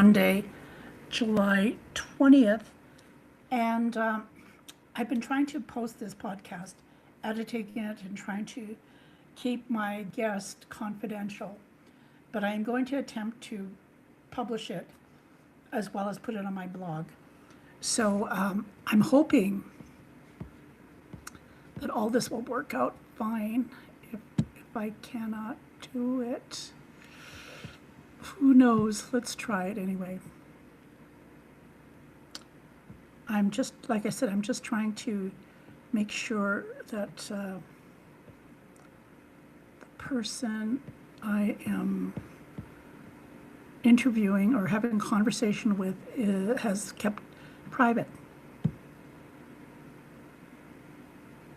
Monday, July 20th, and I've been trying to post this podcast, editing it, and trying to keep my guest confidential. But I am going to attempt to publish it as well as put it on my blog. So I'm hoping that all this will work out fine. If I cannot do it, who knows? Let's try it anyway. I'm just, like I said, I'm just trying to make sure that the person I am interviewing or having a conversation with has kept private.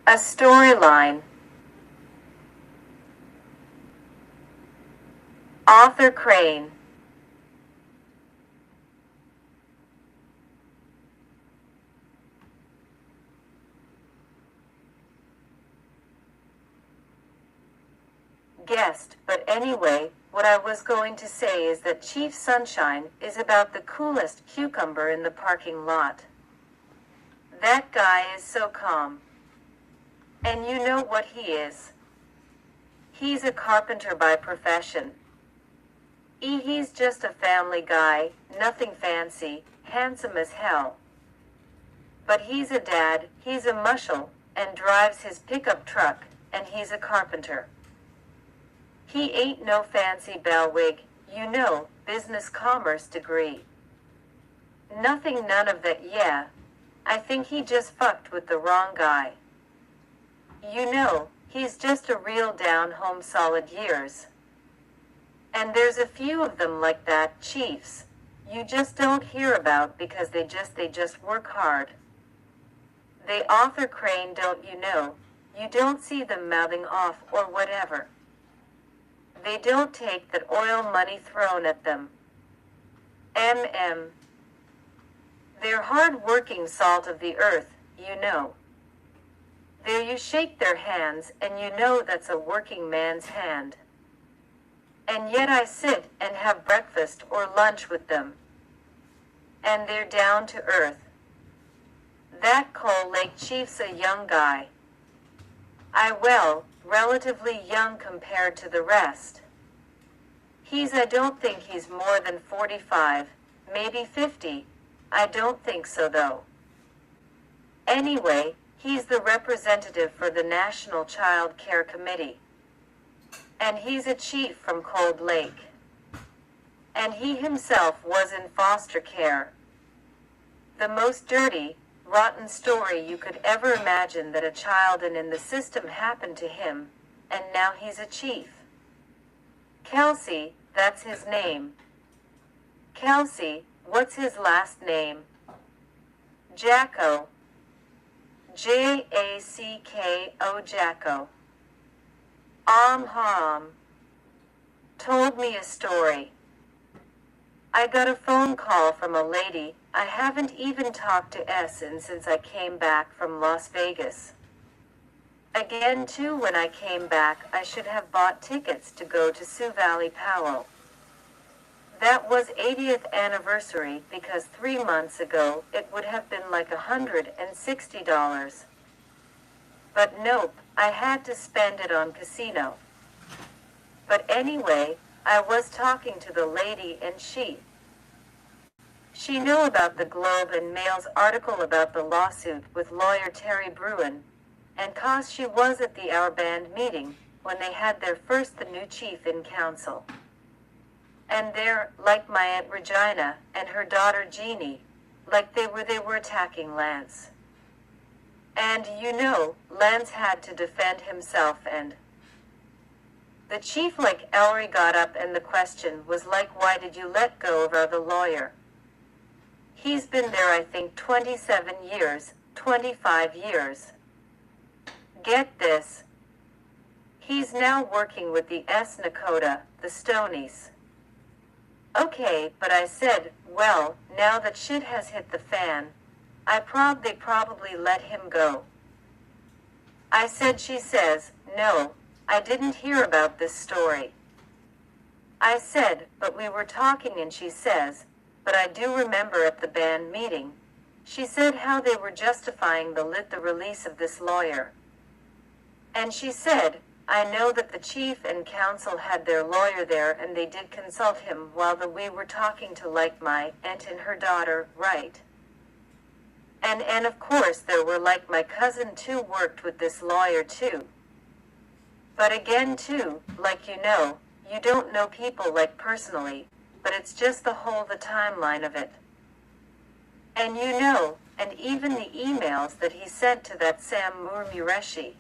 A storyline. Arthur Crane. Guessed, but anyway, what I was going to say is that Chief Sunshine is about the coolest cucumber in the parking lot. That guy is so calm. And you know what he is. He's a carpenter by profession. He's just a family guy, nothing fancy, handsome as hell. But he's a dad, he's a mushel, and drives his pickup truck, and he's a carpenter. He ain't no fancy bellwig, you know, business commerce degree. Nothing none of that, yeah. I think he just fucked with the wrong guy. You know, he's just a real down-home solid years. And there's a few of them like that, chiefs, you just don't hear about because they just work hard. They Arthur Crane, don't you know, you don't see them mouthing off or whatever. They don't take that oil money thrown at them. They're hard-working salt of the earth, you know. There you shake their hands and you know that's a working man's hand. And yet I sit and have breakfast or lunch with them. And they're down to earth. That Coal Lake chief's a young guy. Relatively young compared to the rest. I don't think he's more than 45, maybe 50. I don't think so though. Anyway, he's the representative for the National Child Care Committee. And he's a chief from Cold Lake. And he himself was in foster care. The most dirty, rotten story you could ever imagine that a child in the system happened to him, and now he's a chief. Kelsey, that's his name. Kelsey, what's his last name? Jacko. Jacko, Jacko. Told me a story. I got a phone call from a lady I haven't even talked to since I came back from Las Vegas. Again too, when I came back I should have bought tickets to go to Sioux Valley Powell. That was 80th anniversary because 3 months ago it would have been like $160. But nope, I had to spend it on casino. But anyway, I was talking to the lady and she knew about the Globe and Mail's article about the lawsuit with lawyer Terry Bruin, and 'cause she was at the Our Band meeting when they had their first the new chief in council. And they're, like my Aunt Regina and her daughter Jeannie, like they were attacking Lance. And you know, Lance had to defend himself and the chief like Ellery got up and the question was like, why did you let go of our the lawyer? He's been there I think 27 years, 25 years. Get this. He's now working with the S. Nakota, the Stonies. Okay, but I said, well, now that shit has hit the fan, they probably let him go. I said, she says, no, I didn't hear about this story. I said, but we were talking and she says, but I do remember at the band meeting, she said how they were justifying the release of this lawyer. And she said, I know that the chief and counsel had their lawyer there and they did consult him while we were talking to like my aunt and her daughter, right? And of course there were like my cousin too worked with this lawyer too. But again too, like you don't know people like personally, but it's just the timeline of it. And and even the emails that he sent to that Sam Murmureshi.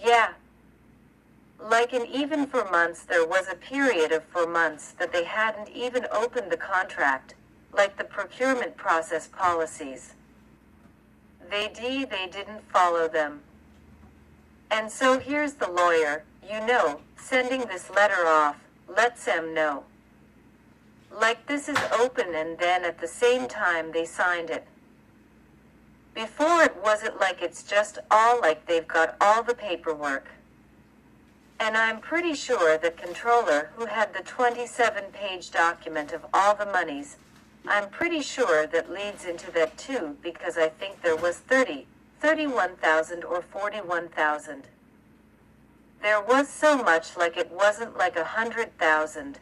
Yeah. And even for months there was a period of 4 months that they hadn't even opened the contract, like the procurement process policies. They didn't follow them. And so here's the lawyer, sending this letter off, lets them know. Like this is open and then at the same time they signed it. Before it wasn't like it's just all like they've got all the paperwork. And I'm pretty sure the controller who had the 27-page document of all the monies, I'm pretty sure that leads into that too because I think there was 31,000 or 41,000. There was so much like it wasn't like 100,000.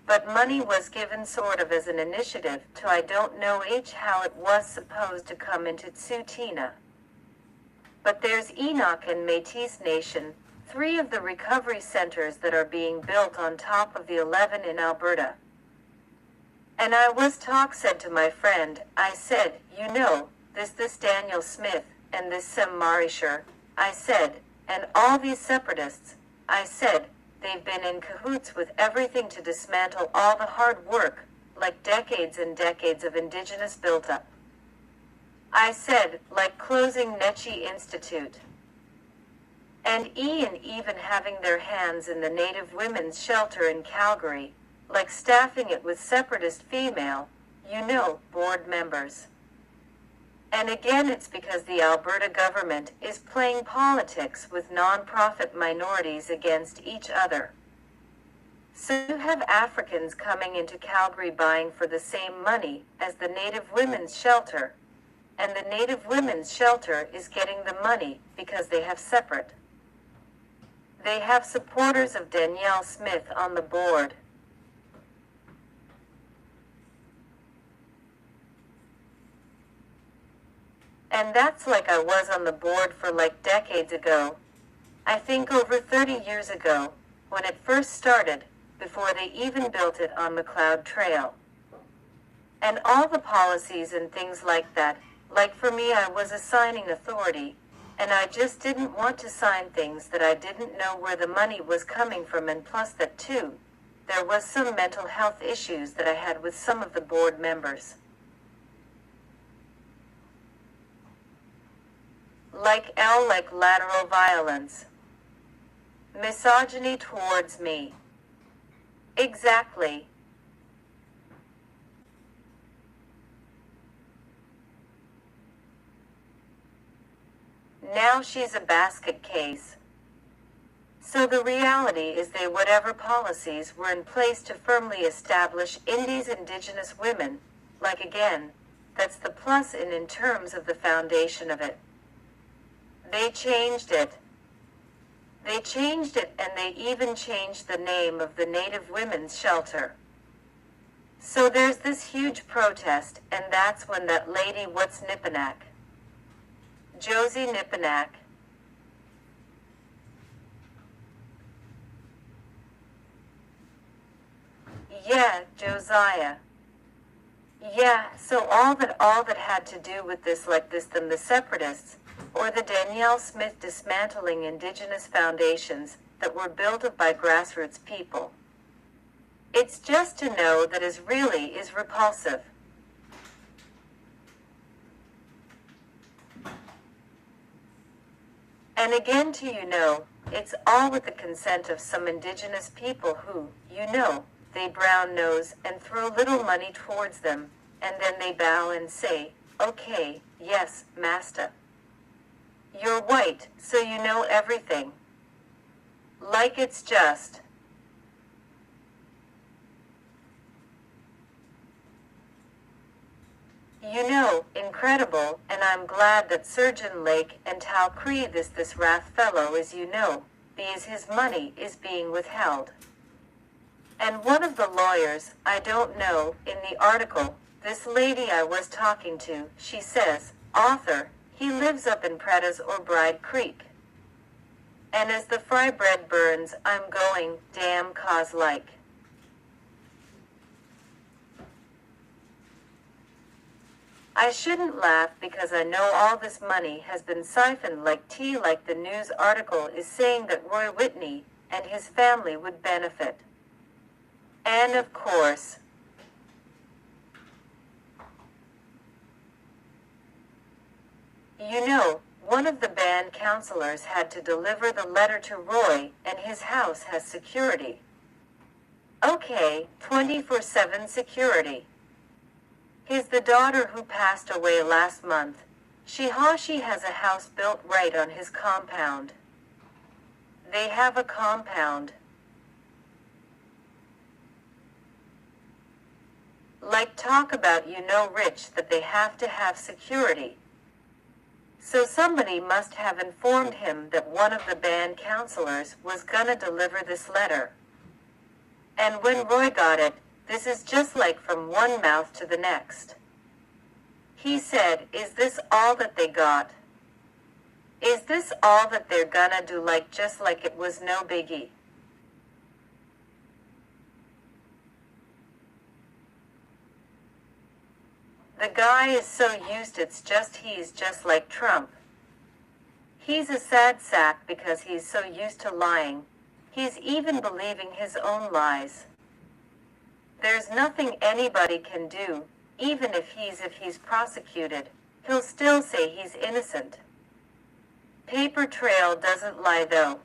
But money was given sort of as an initiative to I don't know how it was supposed to come into Tsutina. But there's Enoch and Métis Nation, 3 of the recovery centers that are being built on top of the 11 in Alberta. And said to my friend, I said, this Daniel Smith, and this Sam Marisher, I said, and all these separatists, I said, they've been in cahoots with everything to dismantle all the hard work, like decades and decades of indigenous built-up. I said, like closing Nechi Institute. And even having their hands in the Native Women's Shelter in Calgary, like staffing it with separatist female, board members. And again it's because the Alberta government is playing politics with non-profit minorities against each other. So you have Africans coming into Calgary buying for the same money as the Native Women's Shelter, and the Native Women's Shelter is getting the money because they have separate. They have supporters of Danielle Smith on the board. And that's like I was on the board for like decades ago. I think over 30 years ago, when it first started, before they even built it on McLeod Trail. And all the policies and things like that, like for me I was assigning authority, and I just didn't want to sign things that I didn't know where the money was coming from, and plus that too, there was some mental health issues that I had with some of the board members. Like lateral violence. Misogyny towards me. Exactly. Now she's a basket case. So the reality is whatever policies were in place to firmly establish Indies Indigenous women, like again, that's the plus in terms of the foundation of it. They changed it. They changed it, and they even changed the name of the Native Women's Shelter. So there's this huge protest, and that's when that lady what's Nipinak? Josie Nipinak. Yeah, Josiah. Yeah, so all that had to do with this then the separatists, or the Danielle Smith dismantling Indigenous foundations that were built up by grassroots people. It's just to know that is repulsive. And again it's all with the consent of some Indigenous people who, they brown nose and throw little money towards them, and then they bow and say, okay, yes, master. You're white, so you know everything. Like it's just. You know, incredible, and I'm glad that Surgeon Lake and Tal Cree this Rath fellow is because his money is being withheld. And one of the lawyers, I don't know, in the article, this lady I was talking to, she says, author, he lives up in Pretas or Bride Creek. And as the fry bread burns, I'm going, damn cause like. I shouldn't laugh because I know all this money has been siphoned like tea, like the news article is saying that Roy Whitney and his family would benefit. And of course, one of the band counselors had to deliver the letter to Roy, and his house has security. Okay, 24/7 security. He's the daughter who passed away last month. She has a house built right on his compound. They have a compound. Like talk about rich that they have to have security. So somebody must have informed him that one of the band counselors was gonna deliver this letter. And when Roy got it, this is just like from one mouth to the next. He said, is this all that they got? Is this all that they're gonna do, just like it was no biggie? The guy is so used he's just like Trump. He's a sad sack because he's so used to lying. He's even believing his own lies. There's nothing anybody can do, even if he's prosecuted, he'll still say he's innocent. Paper trail doesn't lie though.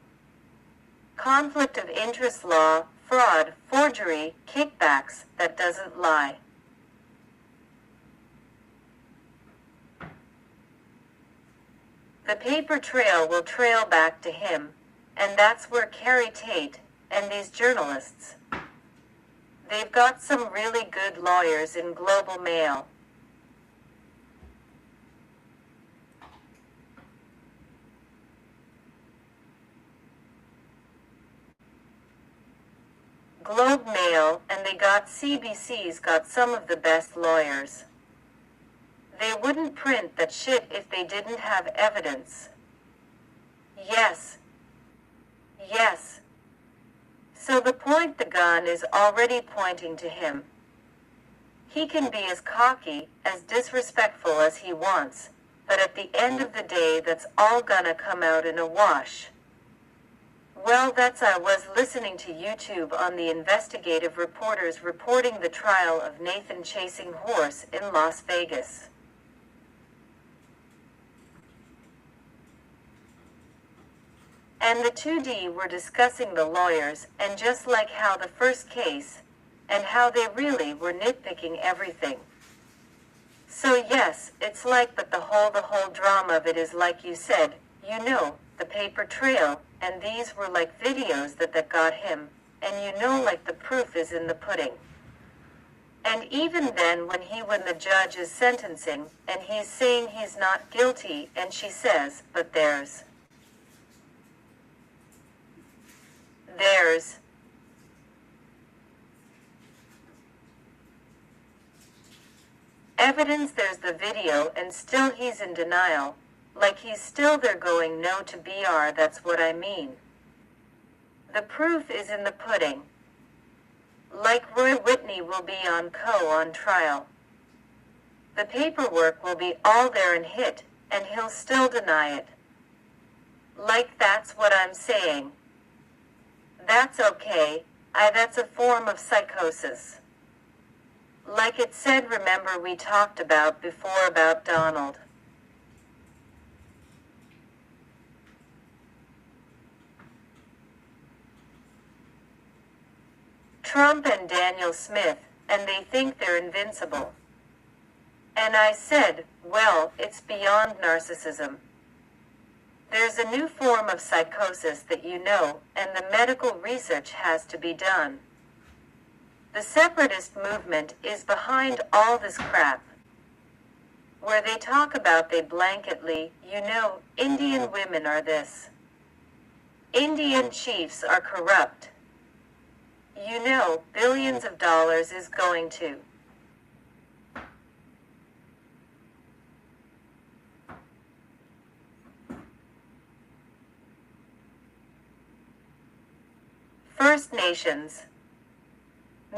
Conflict of interest law, fraud, forgery, kickbacks, that doesn't lie. The paper trail will trail back to him, and that's where Carrie Tate and these journalists. They've got some really good lawyers in Global Mail. Globe Mail, and they got CBC's got some of the best lawyers. They wouldn't print that shit if they didn't have evidence. Yes. Yes. So the point the gun is already pointing to him. He can be as cocky, as disrespectful as he wants, but at the end of the day that's all gonna come out in a wash. Well, I was listening to YouTube on the investigative reporters reporting the trial of Nathan Chasing Horse in Las Vegas. And the 2D were discussing the lawyers, and just like how the first case, and how they really were nitpicking everything. So yes, it's like, but the whole drama of it is like you said, the paper trail, and these were like videos that got him, and like the proof is in the pudding. And even then when the judge is sentencing, and he's saying he's not guilty, and she says, but there's evidence, there's the video, and still he's in denial, like he's still there going no to BR, that's what I mean. The proof is in the pudding. Like Roy Whitney will be on trial. The paperwork will be all there and hit, and he'll still deny it. Like that's what I'm saying. That's okay, that's a form of psychosis. Like it said, remember we talked about before about Donald. Trump and Daniel Smith, and they think they're invincible. And I said, well, it's beyond narcissism. There's a new form of psychosis that and the medical research has to be done. The separatist movement is behind all this crap. where they talk about they blanketly, Indian women are this. Indian chiefs are corrupt. Billions of dollars is going to. First Nations.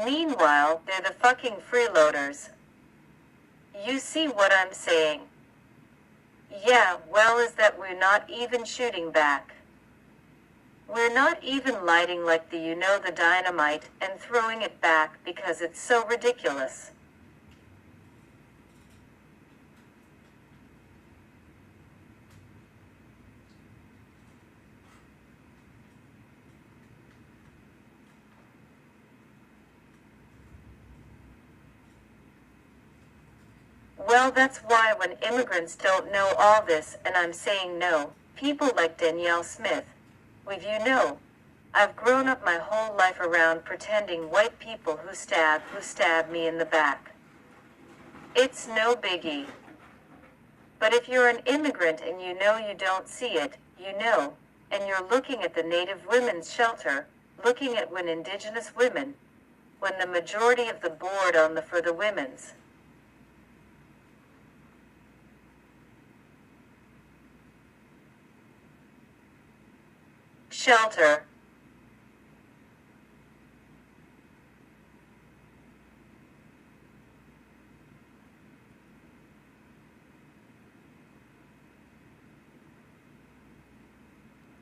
Meanwhile, they're the fucking freeloaders. You see what I'm saying? Yeah, well, is that we're not even shooting back. We're not even lighting like the dynamite and throwing it back because it's so ridiculous. Well, that's why when immigrants don't know all this and I'm saying no, people like Danielle Smith, I've grown up my whole life around pretending white people who stab me in the back. It's no biggie. But if you're an immigrant and you don't see it, and you're looking at the Native Women's Shelter, looking at when Indigenous women, when the majority of the board for the women's shelter.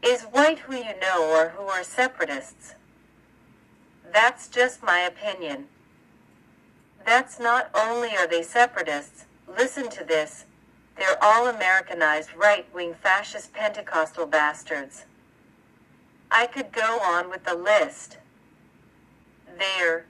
Is white who or who are separatists. That's just my opinion. That's not only are they separatists, listen to this, they're all Americanized right-wing fascist Pentecostal bastards. I could go on with the list. They're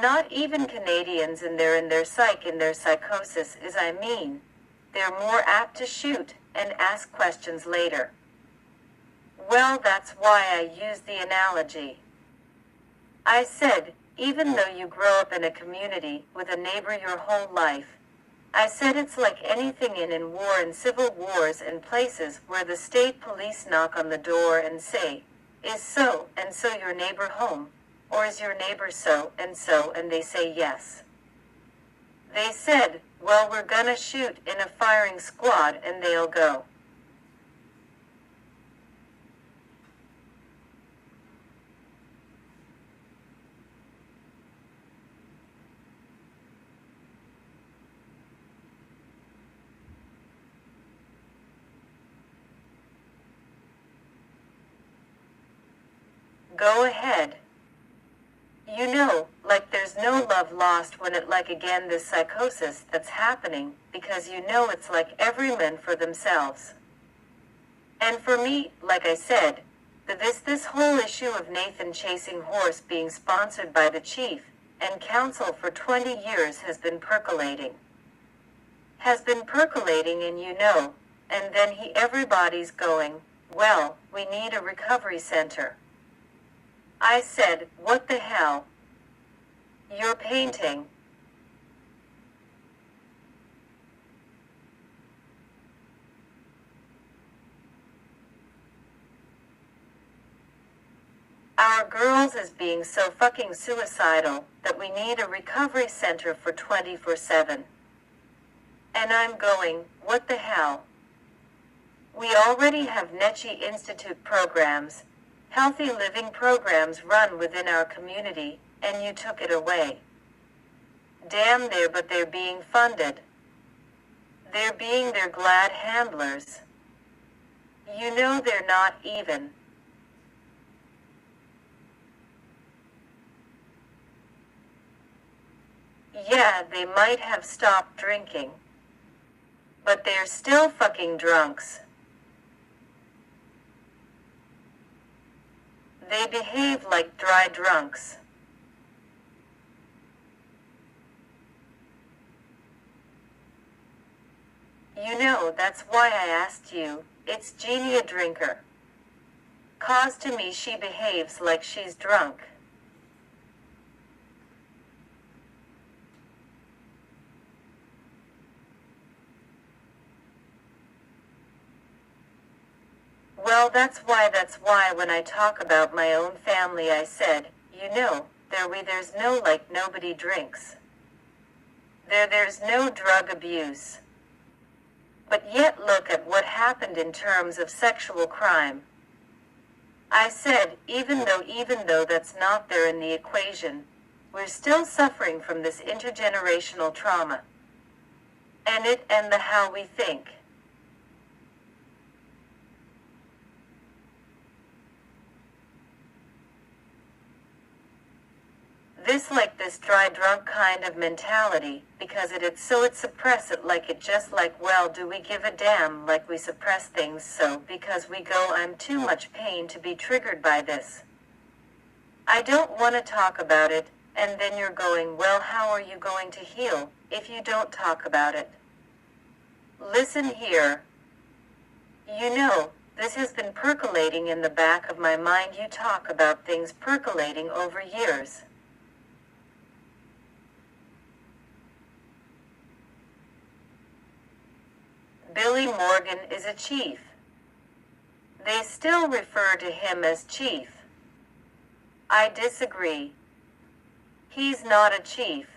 not even Canadians and they're in their psychosis they're more apt to shoot and ask questions later. Well, that's why I use the analogy. I said, even though you grow up in a community with a neighbor your whole life, I said it's like anything in war and civil wars and places where the state police knock on the door and say, is so and so your neighbor home? Or is your neighbor so, and they say yes. They said, well, we're gonna shoot in a firing squad and they'll go. Go ahead. Like there's no love lost when it again this psychosis that's happening, because it's like every man for themselves. And for me, like I said, this whole issue of Nathan chasing horse being sponsored by the chief and council for 20 years has been percolating. And then everybody's going, well, we need a recovery center. I said, what the hell? You're painting. Our girls is being so fucking suicidal that we need a recovery center for 24/7. And I'm going, what the hell? We already have Nechi Institute programs, healthy living programs run within our community, and you took it away. Damn but they're being funded. They're being their glad handlers. They're not even. Yeah, they might have stopped drinking. But they're still fucking drunks. They behave like dry drunks. You know, that's why I asked you. It's Jeannie a drinker? 'Cause to me she behaves like she's drunk. Well, that's why when I talk about my own family I said, you know, there's no like nobody drinks. There's no drug abuse. But yet look at what happened in terms of sexual crime. I said, even though that's not there in the equation, we're still suffering from this intergenerational trauma. And the how we think. This dry drunk kind of mentality, because it suppress it like it just like, well, do we give a damn like we suppress things so because we go, I'm too much pain to be triggered by this. I don't want to talk about it, and then you're going, well, how are you going to heal if you don't talk about it? Listen here. You know, this has been percolating in the back of my mind. You talk about things percolating over years. Billy Morgan is a chief. They still refer to him as chief. I disagree. He's not a chief.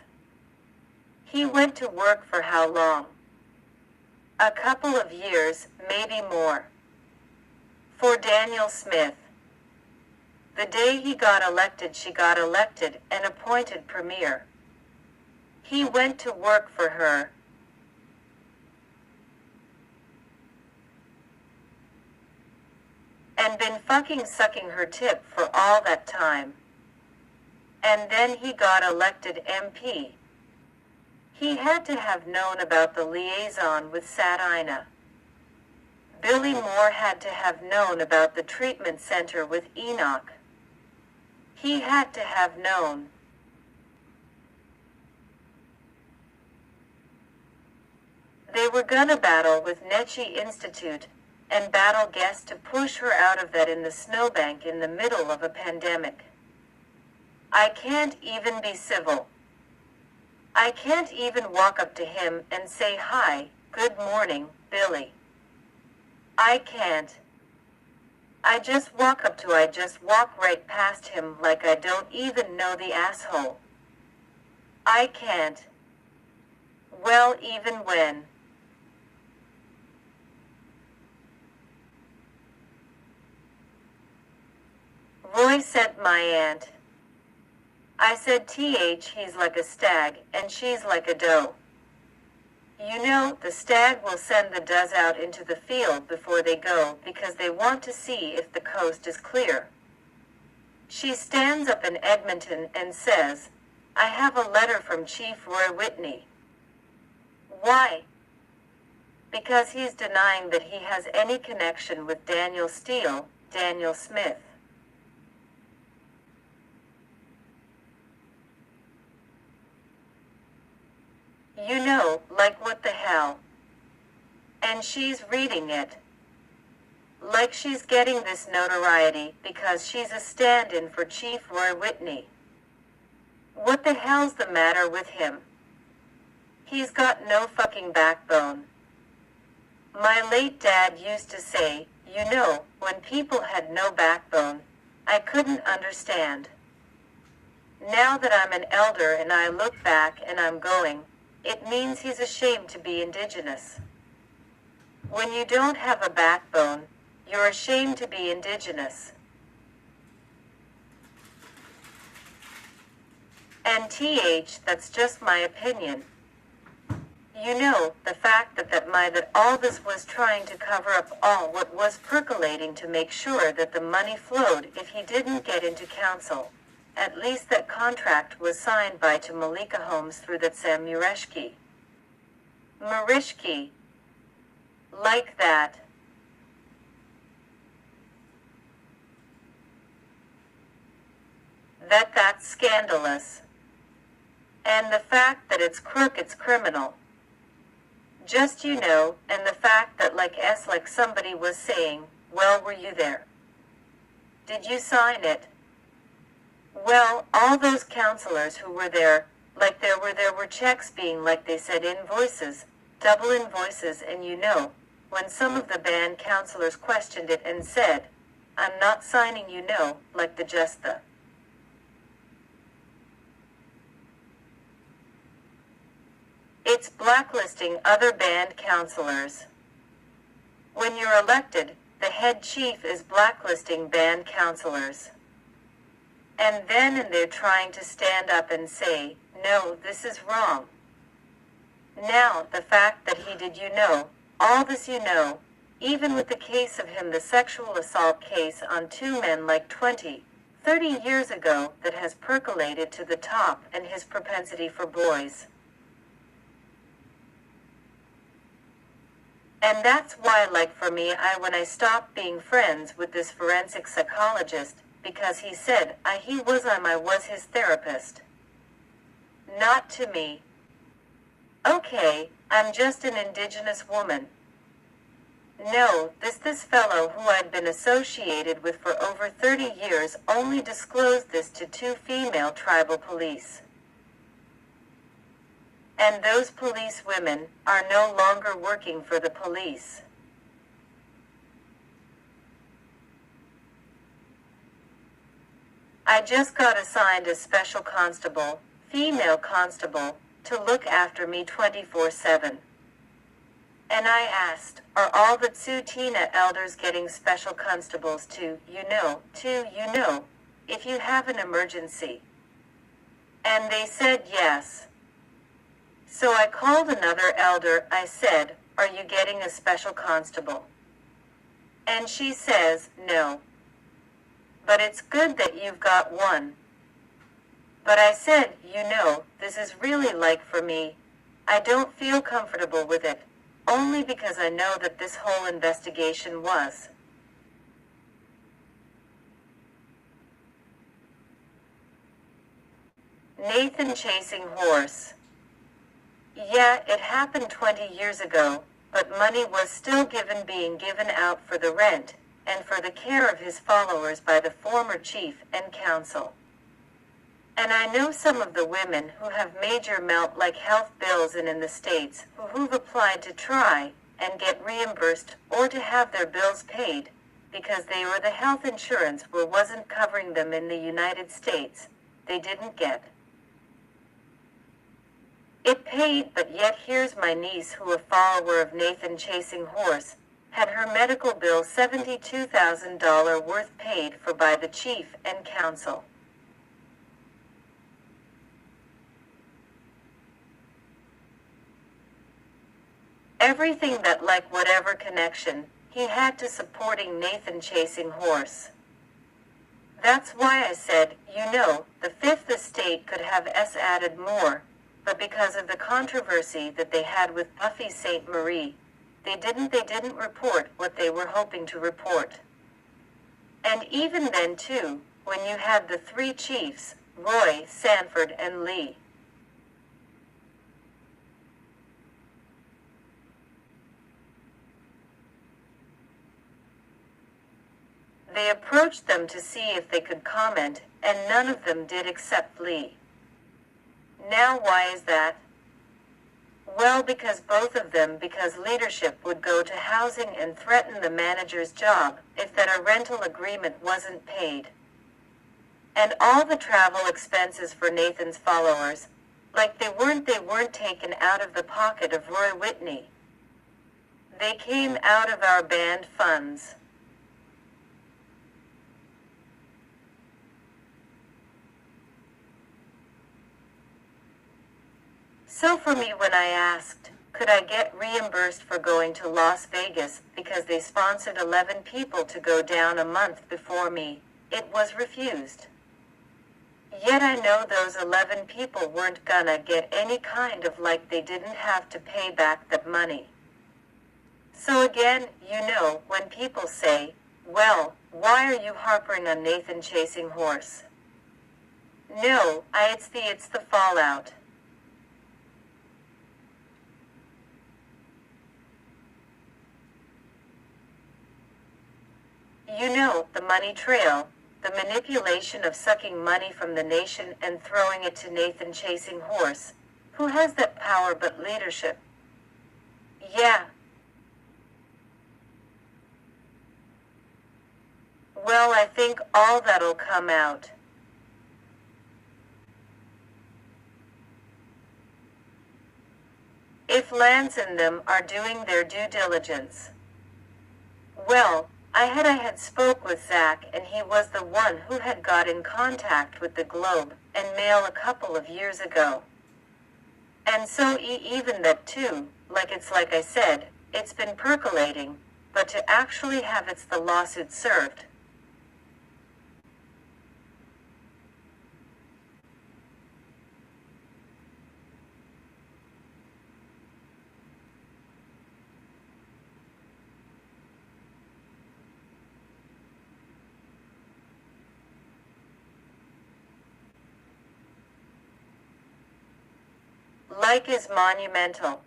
He went to work for how long? A couple of years, maybe more. For Danielle Smith. The day he got elected, she got elected and appointed premier. He went to work for her. And been fucking sucking her tip for all that time. And then he got elected MP. He had to have known about the liaison with Sadina. Billy Moore had to have known about the treatment center with Enoch. He had to have known. They were gonna battle with Netchi Institute, and battle guests to push her out of that in the snowbank in the middle of a pandemic. I can't even be civil. I can't even walk up to him and say, hi, good morning, Billy. I can't. I just walk right past him like I don't even know the asshole. I can't. Well, even when. Roy said my aunt. I said he's like a stag, and she's like a doe. You know, the stag will send the does out into the field before they go because they want to see if the coast is clear. She stands up in Edmonton and says, I have a letter from Chief Roy Whitney. Why? Because he's denying that he has any connection with Danielle Steele, Danielle Smith. You know, like what the hell? And she's reading it. Like she's getting this notoriety because she's a stand-in for Chief Roy Whitney. What the hell's the matter with him? He's got no fucking backbone. My late dad used to say, you know, when people had no backbone, I couldn't understand. Now that I'm an elder and I look back and I'm going, it means he's ashamed to be Indigenous. When you don't have a backbone, you're ashamed to be Indigenous. And that's just my opinion. You know, the fact that all this was trying to cover up all what was percolating to make sure that the money flowed if he didn't get into council. At least that contract was signed by to Malika Holmes through that Sam Mureshki. Like that. That's scandalous. And the fact that it's crook, it's criminal. Just you know, and the fact that like somebody was saying, well, were you there? Did you sign it? Well, all those counselors who were there, there were checks being like they said invoices, double invoices, and you know, when some of the band counselors questioned it and said, I'm not signing, you know, like the just the. It's blacklisting other band counselors. When you're elected, the head chief is blacklisting band counselors. And they're trying to stand up and say, no, this is wrong. Now, the fact that he did, you know, all this, you know, even with the case of him, the sexual assault case on two men like 20, 30 years ago that has percolated to the top, and his propensity for boys. And that's why, for me, when I stopped being friends with this forensic psychologist, because he said, I was his therapist. Not to me. Okay, I'm just an indigenous woman. No, this fellow who I'd been associated with for over 30 years only disclosed this to two female tribal police. And those police women are no longer working for the police. I just got assigned a special constable, female constable, to look after me 24/7. And I asked, are all the Tsuut'ina elders getting special constables to, if you have an emergency? And they said yes. So I called another elder. I said, are you getting a special constable? And she says, no. But it's good that you've got one. But I said, this is really for me. I don't feel comfortable with it, only because I know that this whole investigation was. Nathan chasing horse. Yeah, it happened 20 years ago, but money was still being given out for the rent, and for the care of his followers by the former chief and council. And I know some of the women who have major health bills in the States who've applied to try and get reimbursed or to have their bills paid, because the health insurance wasn't covering them in the United States. They didn't get it paid, but yet here's my niece, who a follower of Nathan chasing horse, had her medical bill $72,000 worth paid for by the chief and council. Everything that whatever connection he had to supporting Nathan chasing horse. That's why I said, the Fifth Estate could have added more, but because of the controversy that they had with Buffy St. Marie, they didn't report what they were hoping to report. And even then too, when you had the three chiefs, Roy, Sanford, and Lee. They approached them to see if they could comment, and none of them did except Lee. Now why is that? Well, because leadership would go to housing and threaten the manager's job if that a rental agreement wasn't paid. And all the travel expenses for Nathan's followers, they weren't taken out of the pocket of Roy Whitney. They came out of our band funds. So for me, when I asked, could I get reimbursed for going to Las Vegas because they sponsored 11 people to go down a month before me, it was refused. Yet I know those 11 people weren't gonna get any kind of they didn't have to pay back that money. So again, when people say, well, why are you harping on Nathan chasing horse? No, it's the fallout. You know, the money trail, the manipulation of sucking money from the nation and throwing it to Nathan chasing horse. Who has that power but leadership? Yeah. Well, I think all that'll come out. If Lance and them are doing their due diligence. Well, I had spoke with Zach, and he was the one who had got in contact with the Globe and Mail a couple of years ago. And so even that too, like I said, it's been percolating, but to actually have it's the lawsuit served. Like is monumental.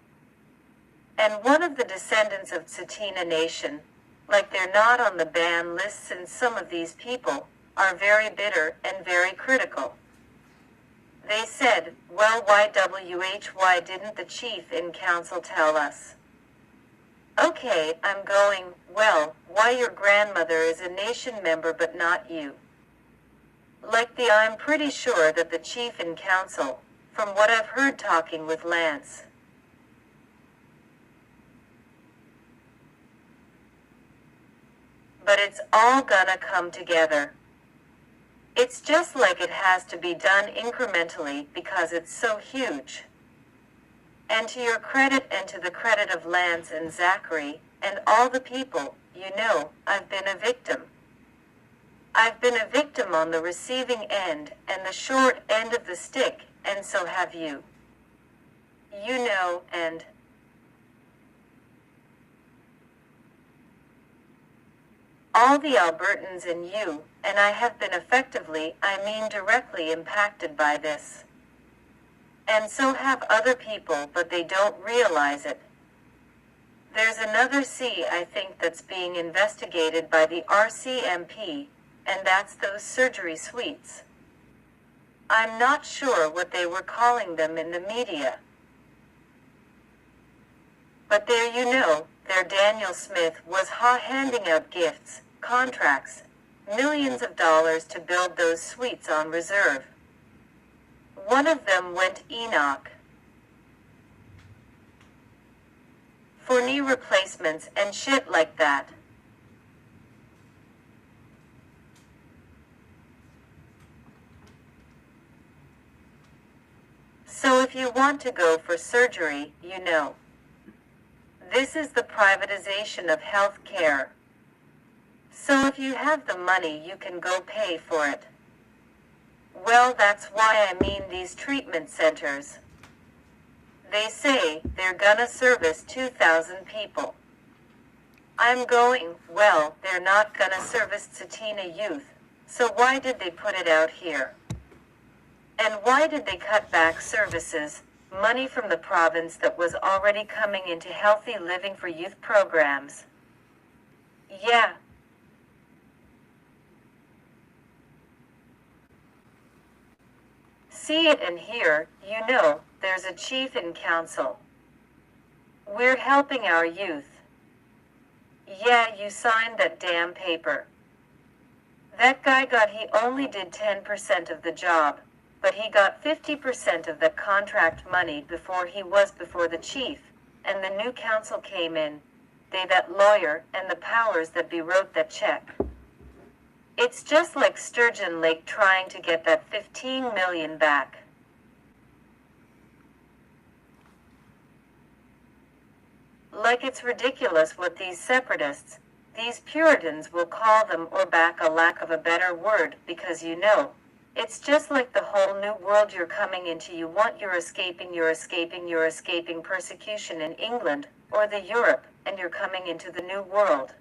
And one of the descendants of Tsuut'ina Nation, like they're not on the ban list since some of these people are very bitter and very critical. They said, well, why didn't the chief in council tell us? Okay, I'm going, well, why your grandmother is a nation member but not you. I'm pretty sure that the chief in council, from what I've heard talking with Lance. But it's all gonna come together. It's just like it has to be done incrementally because it's so huge. And to your credit and to the credit of Lance and Zachary, and all the people, you know, I've been a victim. I've been a victim on the receiving end and the short end of the stick, and so have you. You know, and all the Albertans and you, and I have been effectively, I mean directly impacted by this. And so have other people, but they don't realize it. There's another C I think that's being investigated by the RCMP, and that's those surgery suites. I'm not sure what they were calling them in the media. But there you know, there Daniel Smith was handing out gifts, contracts, millions of dollars to build those suites on reserve. One of them went Enoch. For knee replacements and shit like that. So if you want to go for surgery, you know. This is the privatization of health care. So if you have the money, you can go pay for it. Well, that's why I mean these treatment centers. They say they're gonna service 2,000 people. I'm going, well, they're not gonna service Tsuut'ina youth, so why did they put it out here? And why did they cut back services, money from the province that was already coming into healthy living for youth programs? Yeah. See it and hear, you know, there's a chief in council. We're helping our youth. Yeah, you signed that damn paper. That guy he only did 10% of the job, but he got 50% of the contract money before the chief, and the new council came in, they that lawyer, and the powers that be wrote that check. It's just like Sturgeon Lake trying to get that 15 million back. Like it's ridiculous what these separatists, these Puritans will call them, or back a lack of a better word, because you know, it's just like the whole new world you're coming into. You're escaping persecution in England, or the Europe, and you're coming into the new world.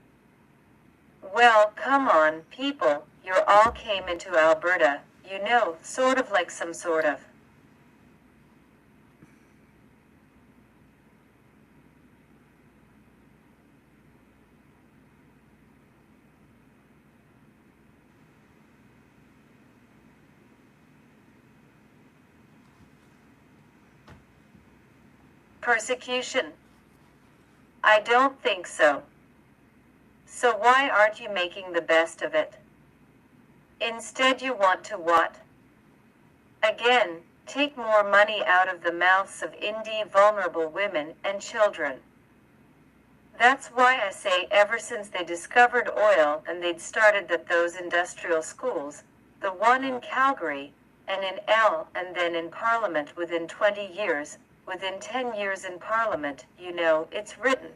Well, come on, people, you all came into Alberta, you know, sort of like some sort of. Persecution? I don't think so. So why aren't you making the best of it? Instead you want to what? Again, take more money out of the mouths of indie vulnerable women and children. That's why I say ever since they discovered oil and they'd started those industrial schools, the one in Calgary, and in and then in Parliament within 20 years, within 10 years in Parliament, it's written.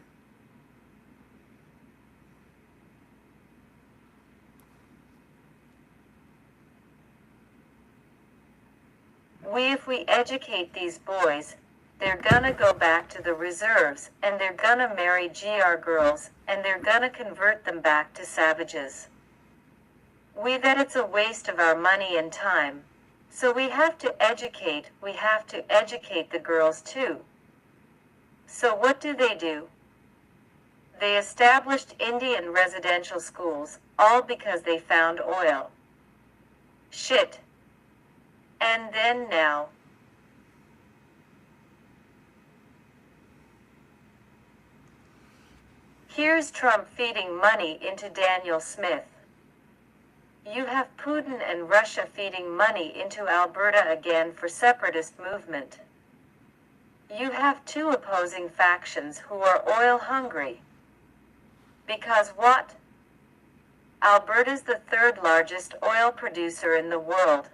If we educate these boys, they're gonna go back to the reserves, and they're gonna marry GR girls, and they're gonna convert them back to savages. That it's a waste of our money and time. So we have to educate the girls too. So what do? They established Indian residential schools, all because they found oil. Shit. And then now. Here's Trump feeding money into Daniel Smith. You have Putin and Russia feeding money into Alberta again for separatist movement. You have two opposing factions who are oil hungry. Because what? Alberta's the third largest oil producer in the world.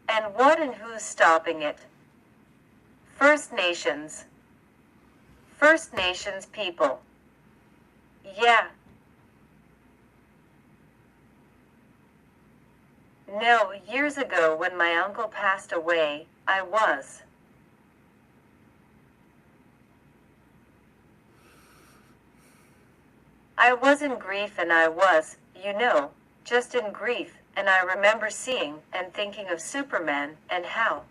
And what and who's stopping it? First Nations. First Nations people. Yeah. No, years ago when my uncle passed away, I was in grief and I was, just in grief, and I remember seeing and thinking of Superman and how,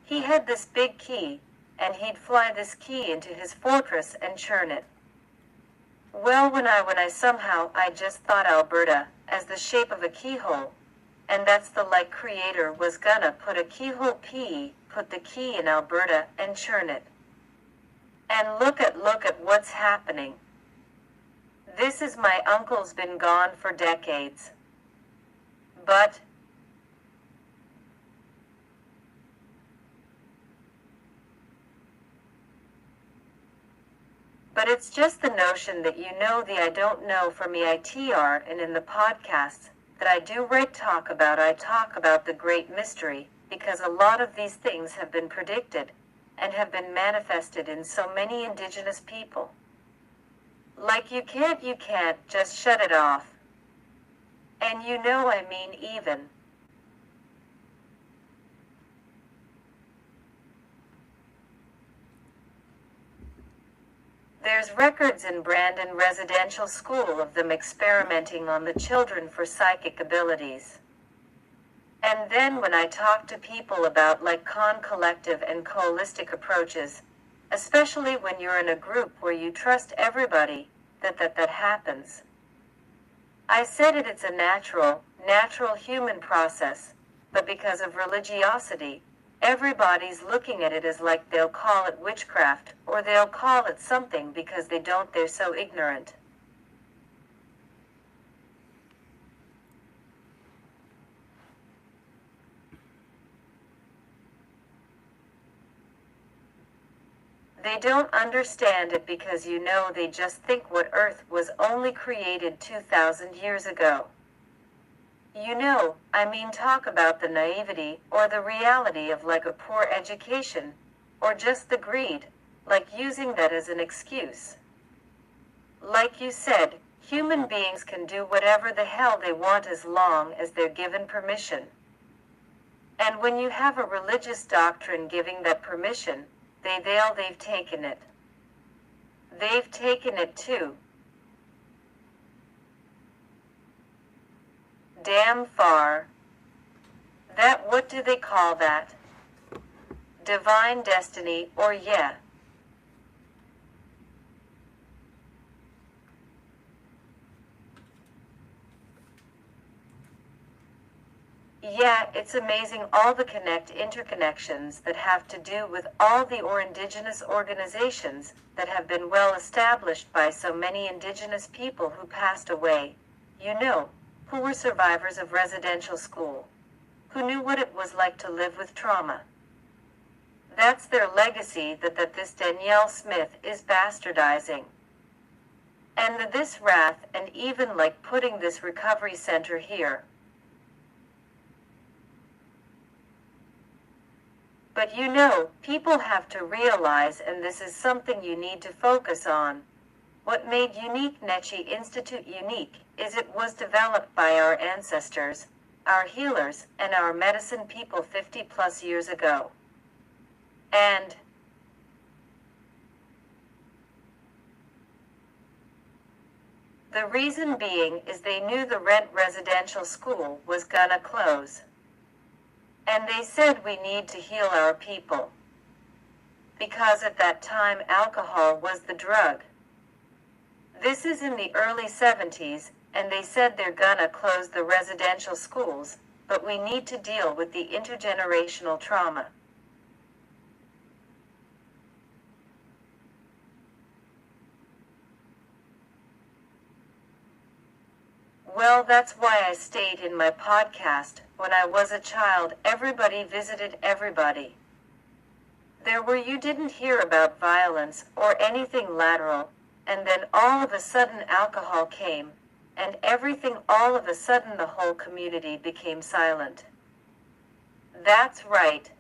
he had this big key, and he'd fly this key into his fortress and churn it. Well, when I somehow I just thought Alberta as the shape of a keyhole, and that's the creator was gonna put a keyhole put the key in Alberta and churn it. And look at what's happening. This is my uncle's been gone for decades. But it's just the notion that the I don't know from EITR and in the podcasts that I do talk about the great mystery, because a lot of these things have been predicted and have been manifested in so many Indigenous people. You can't just shut it off. And I mean even. There's records in Brandon Residential School of them experimenting on the children for psychic abilities. And then when I talk to people about collective and holistic approaches, especially when you're in a group where you trust everybody, that happens. I said it's a natural human process, but because of religiosity, everybody's looking at it as they'll call it witchcraft, or they'll call it something because they're so ignorant. They don't understand it because they just think what Earth was only created 2,000 years ago. Talk about the naivety or the reality of a poor education, or just the greed, using that as an excuse. Like you said, human beings can do whatever the hell they want as long as they're given permission. And when you have a religious doctrine giving that permission, they've taken it. They've taken it too damn far. What do they call that? Divine destiny, or yeah. Yeah, it's amazing all the interconnections that have to do with all the or indigenous organizations that have been well established by so many indigenous people who passed away, who were survivors of residential school, who knew what it was like to live with trauma. That's their legacy that this Danielle Smith is bastardizing. And this wrath, and even like putting this recovery center here. But people have to realize, and this is something you need to focus on. What made Unique Nechi Institute unique is it was developed by our ancestors, our healers, and our medicine people 50 plus years ago. And the reason being is they knew the Rent residential school was gonna close. And they said we need to heal our people. Because at that time alcohol was the drug. This is in the early 70s, and they said they're gonna close the residential schools, but we need to deal with the intergenerational trauma. Well, that's why I stayed in my podcast. When I was a child, everybody visited everybody. There were you didn't hear about violence or anything lateral, and then all of a sudden alcohol came, and everything all of a sudden the whole community became silent. That's right.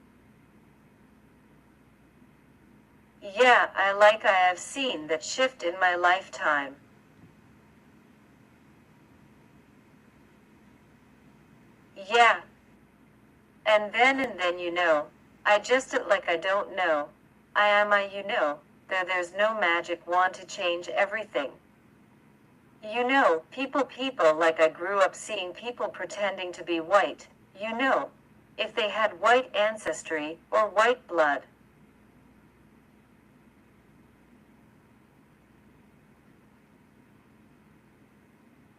Yeah, I have seen that shift in my lifetime. Yeah. And then I just like I don't know. There's no magic wand to change everything. People like I grew up seeing people pretending to be white, if they had white ancestry or white blood.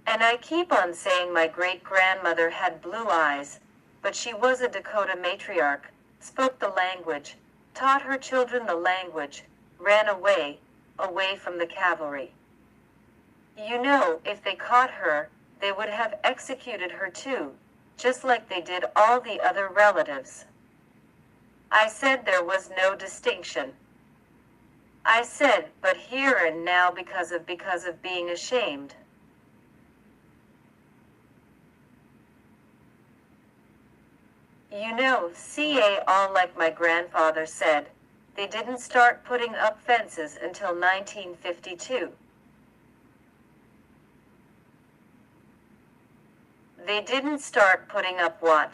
And I keep on saying my great-grandmother had blue eyes, but she was a Dakota matriarch, spoke the language, taught her children the language, ran away from the cavalry. If they caught her, they would have executed her too, just like they did all the other relatives. I said there was no distinction. I said, but here and now because of being ashamed. CA all like my grandfather said, they didn't start putting up fences until 1952. They didn't start putting up what?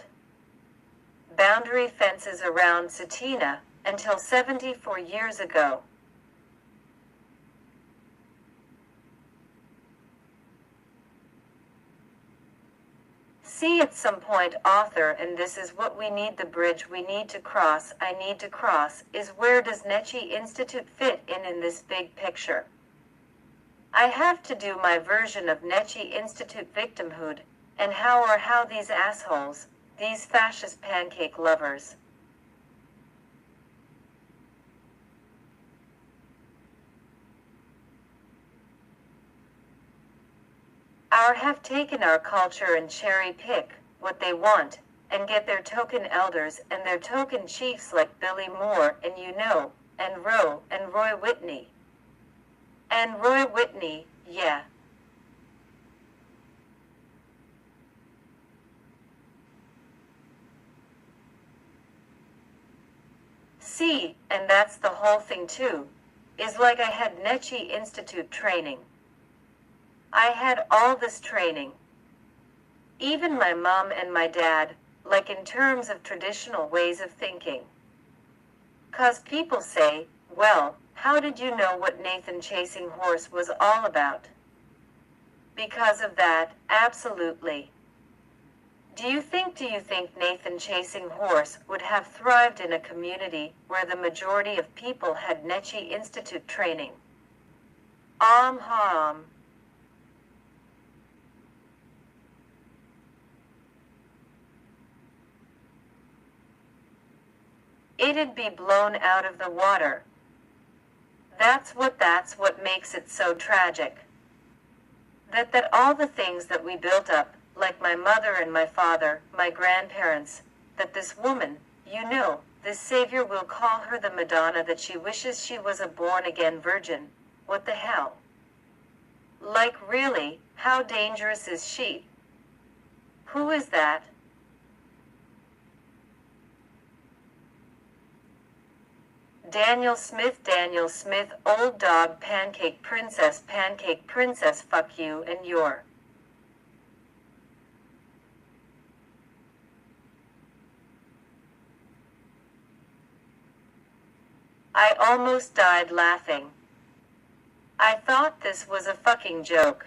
Boundary fences around Satina until 74 years ago. See at some point author, and this is what we need, the bridge we need to cross, I need to cross, is where does Nechi Institute fit in this big picture? I have to do my version of Nechi Institute victimhood, and how these assholes, these fascist pancake lovers, have taken our culture and cherry pick what they want, and get their token elders and their token chiefs like Billy Moore and and Roy Whitney. And Roy Whitney, yeah. See, and that's the whole thing too, is like I had Nechi Institute training. I had all this training. Even my mom and my dad, like in terms of traditional ways of thinking. 'Cause people say, well, how did you know what Nathan Chasing Horse was all about? Because of that, absolutely. Do you think Nathan Chasing Horse would have thrived in a community where the majority of people had Nechi Institute training? Hum. It'd be blown out of the water. That's what makes it so tragic. That all the things that we built up, like my mother and my father, my grandparents, that this woman, this Savior will call her the Madonna that she wishes she was a born-again virgin. What the hell? Like really, how dangerous is she? Who is that? Daniel Smith, old dog, pancake princess, fuck you and your. I almost died laughing. I thought this was a fucking joke.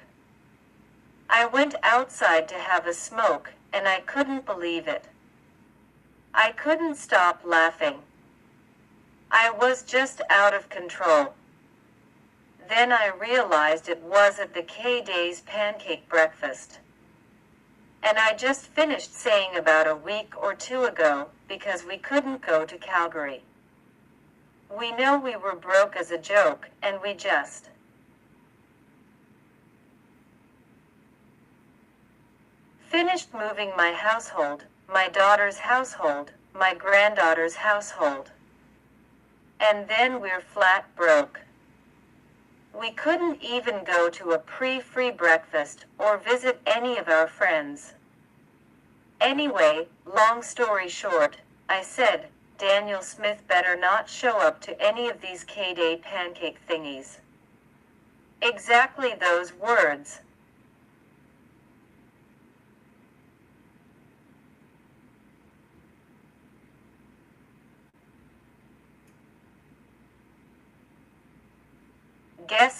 I went outside to have a smoke, and I couldn't believe it. I couldn't stop laughing. I was just out of control. Then I realized it was at the K-Days pancake breakfast. And I just finished saying about a week or two ago, because we couldn't go to Calgary. We know we were broke as a joke, and we just finished moving my household, my daughter's household, my granddaughter's household. And then we're flat broke. We couldn't even go to a pre-free breakfast or visit any of our friends. Anyway, long story short, I said, Daniel Smith better not show up to any of these K-Day pancake thingies. Exactly those words.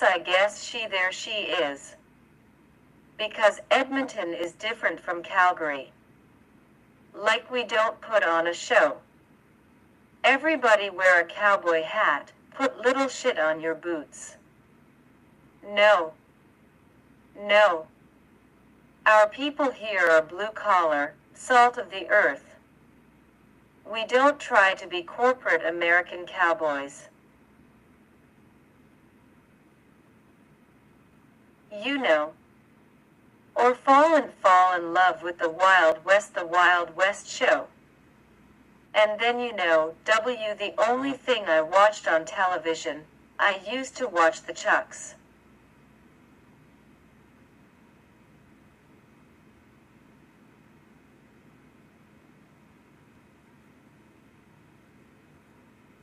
I guess there she is. Because Edmonton is different from Calgary. Like we don't put on a show. Everybody wear a cowboy hat, put little shit on your boots. No. No. Our people here are blue collar, salt of the earth. We don't try to be corporate American cowboys. Or fall in love with the Wild West show. And then the only thing I watched on television, I used to watch the Chucks.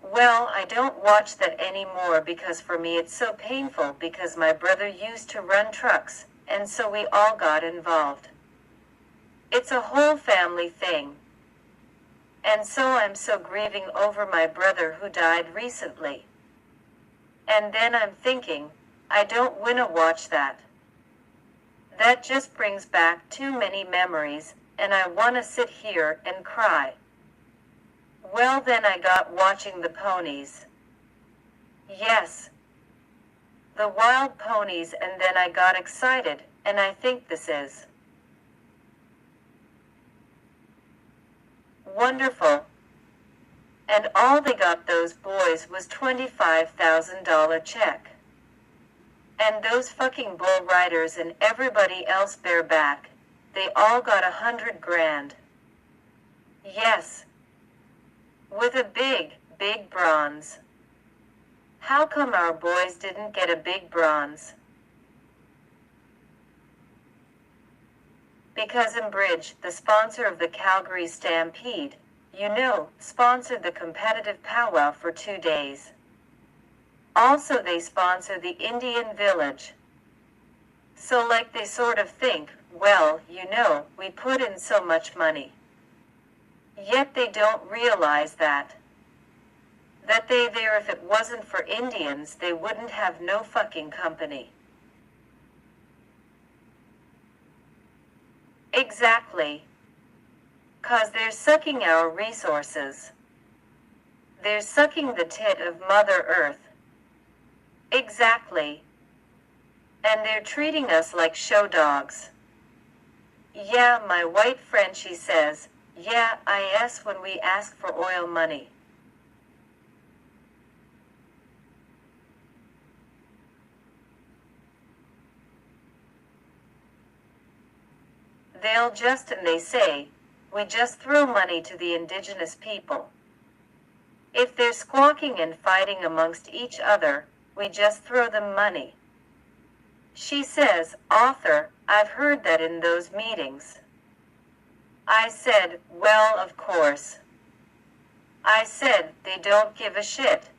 Well, I don't watch that anymore because for me it's so painful because my brother used to run trucks, and so we all got involved. It's a whole family thing. And so I'm so grieving over my brother who died recently. And then I'm thinking, I don't wanna watch that. That just brings back too many memories, and I wanna sit here and cry. Well, then I got watching the ponies. Yes. The wild ponies, and then I got excited, and I think this is wonderful. And all they got those boys was $25,000 check. And those fucking bull riders and everybody else bareback, they all got $100,000. Yes. With a big bronze. How come our boys didn't get a big bronze? Because Enbridge, the sponsor of the Calgary Stampede, sponsored the competitive powwow for 2 days. Also they sponsor the Indian Village. So like they sort of think, well, we put in so much money. Yet they don't realize that they there if it wasn't for Indians they wouldn't have no fucking company. Exactly. 'Cause they're sucking our resources. They're sucking the tit of Mother Earth. Exactly. And they're treating us like show dogs. Yeah, my white friend, she says, yeah, when we ask for oil money. And they say, we just throw money to the indigenous people. If they're squawking and fighting amongst each other, we just throw them money. She says, author, I've heard that in those meetings. I said, well, of course. I said, they don't give a shit.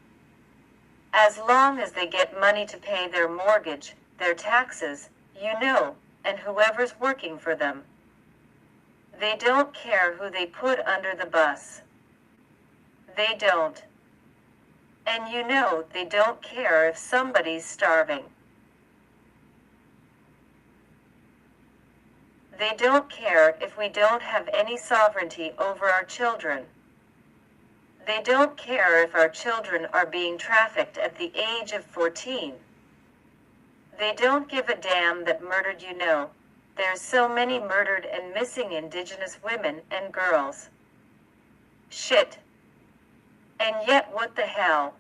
As long as they get money to pay their mortgage, their taxes, and whoever's working for them. They don't care who they put under the bus. They don't. And they don't care if somebody's starving. They don't care if we don't have any sovereignty over our children. They don't care if our children are being trafficked at the age of 14. They don't give a damn that murdered There's so many murdered and missing indigenous women and girls. Shit. And yet what the hell?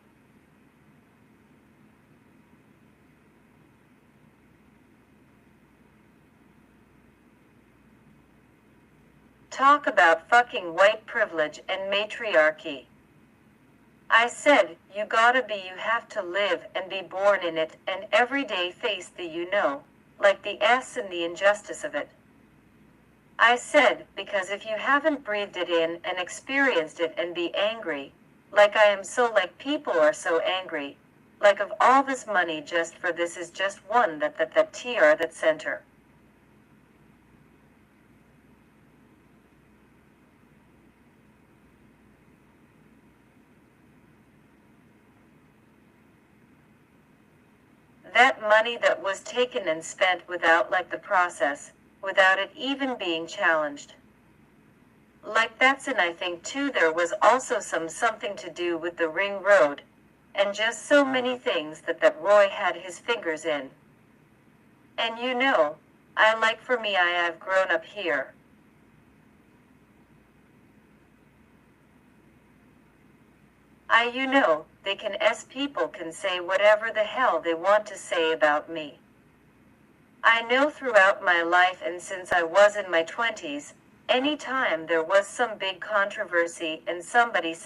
Talk about fucking white privilege and matriarchy. I said, you have to live and be born in it and every day face the like the S and the injustice of it. I said, because if you haven't breathed it in and experienced it and be angry, like I am like people are so angry, like of all this money just for this is just one that TR that center. That money that was taken and spent without the process, without it even being challenged. And I think too there was also something to do with the ring road, and just so many things that Roy had his fingers in. And for me I have grown up here. People can say whatever the hell they want to say about me. I know throughout my life and since I was in my 20s, anytime there was some big controversy and somebody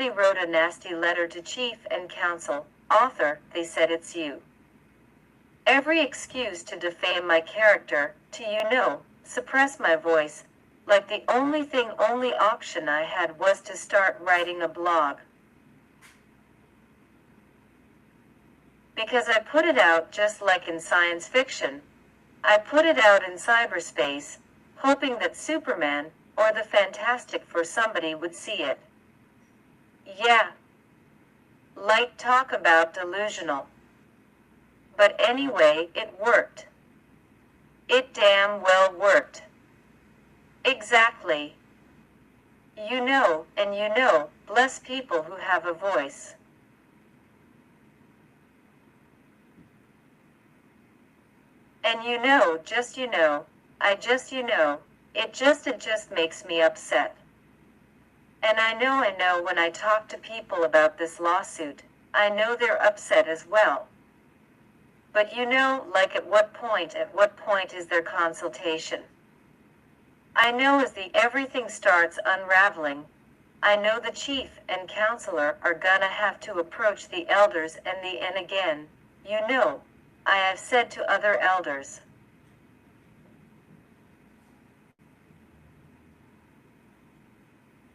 wrote a nasty letter to chief and council, author, they said it's you. Every excuse to defame my character, to suppress my voice, the only option I had was to start writing a blog. Because I put it out just like in science fiction. I put it out in cyberspace, hoping that Superman, or the Fantastic for somebody would see it. Yeah. Talk about delusional. But anyway, it worked. It damn well worked. Exactly. Bless people who have a voice. And it just makes me upset. And I know when I talk to people about this lawsuit, I know they're upset as well. But at what point is there consultation? I know as everything starts unraveling, I know the chief and counselor are gonna have to approach the elders and again, I have said to other elders.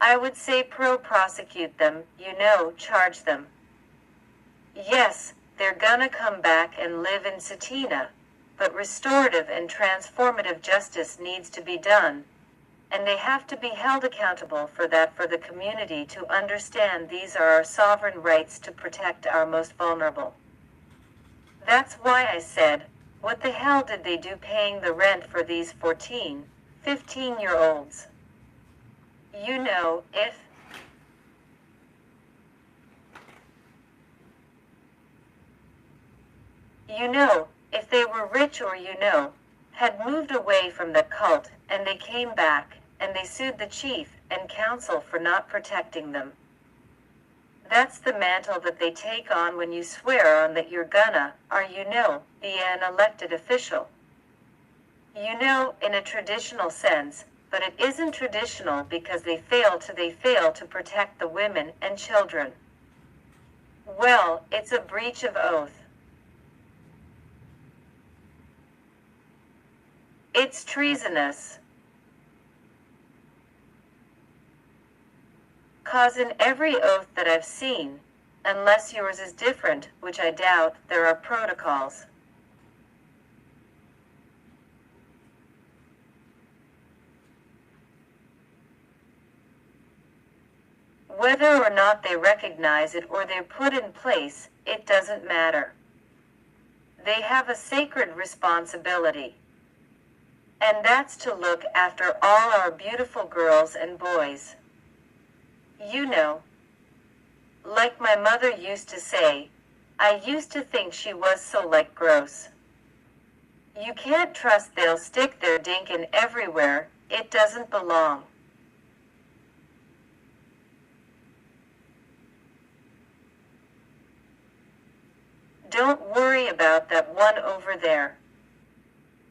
I would say prosecute them, charge them. Yes, they're gonna come back and live in Satina, but restorative and transformative justice needs to be done, and they have to be held accountable for that for the community to understand these are our sovereign rights to protect our most vulnerable. That's why I said, what the hell did they do paying the rent for these 14, 15-year-olds? If they were rich or had moved away from the cult, and they came back, and they sued the chief and council for not protecting them. That's the mantle that they take on when you swear on that you're gonna, be an elected official. You know, in a traditional sense, but it isn't traditional because they fail to protect the women and children. Well, it's a breach of oath. It's treasonous. 'Cause in every oath that I've seen, unless yours is different, which I doubt, there are protocols. Whether or not they recognize it or they're put in place, it doesn't matter. They have a sacred responsibility. And that's to look after all our beautiful girls and boys. You know, like my mother used to say, I used to think she was so like gross. You can't trust they'll stick their dink in everywhere, it doesn't belong. Don't worry about that one over there.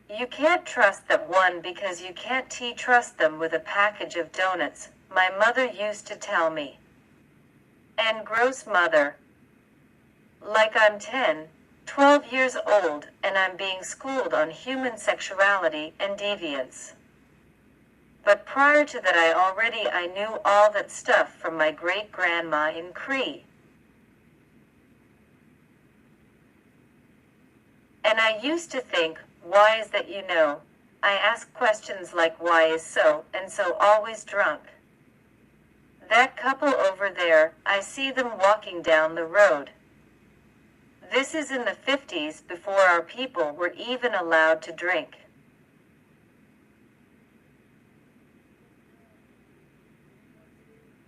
You can't trust that one because you can't trust them with a package of donuts, my mother used to tell me. And gross mother. Like I'm 10, 12 years old and I'm being schooled on human sexuality and deviance. But prior to that I knew all that stuff from my great-grandma in Cree. And I used to think, why is that you know? I ask questions like why is so and so always drunk? That couple over there, I see them walking down the road. This is in the 50s before our people were even allowed to drink.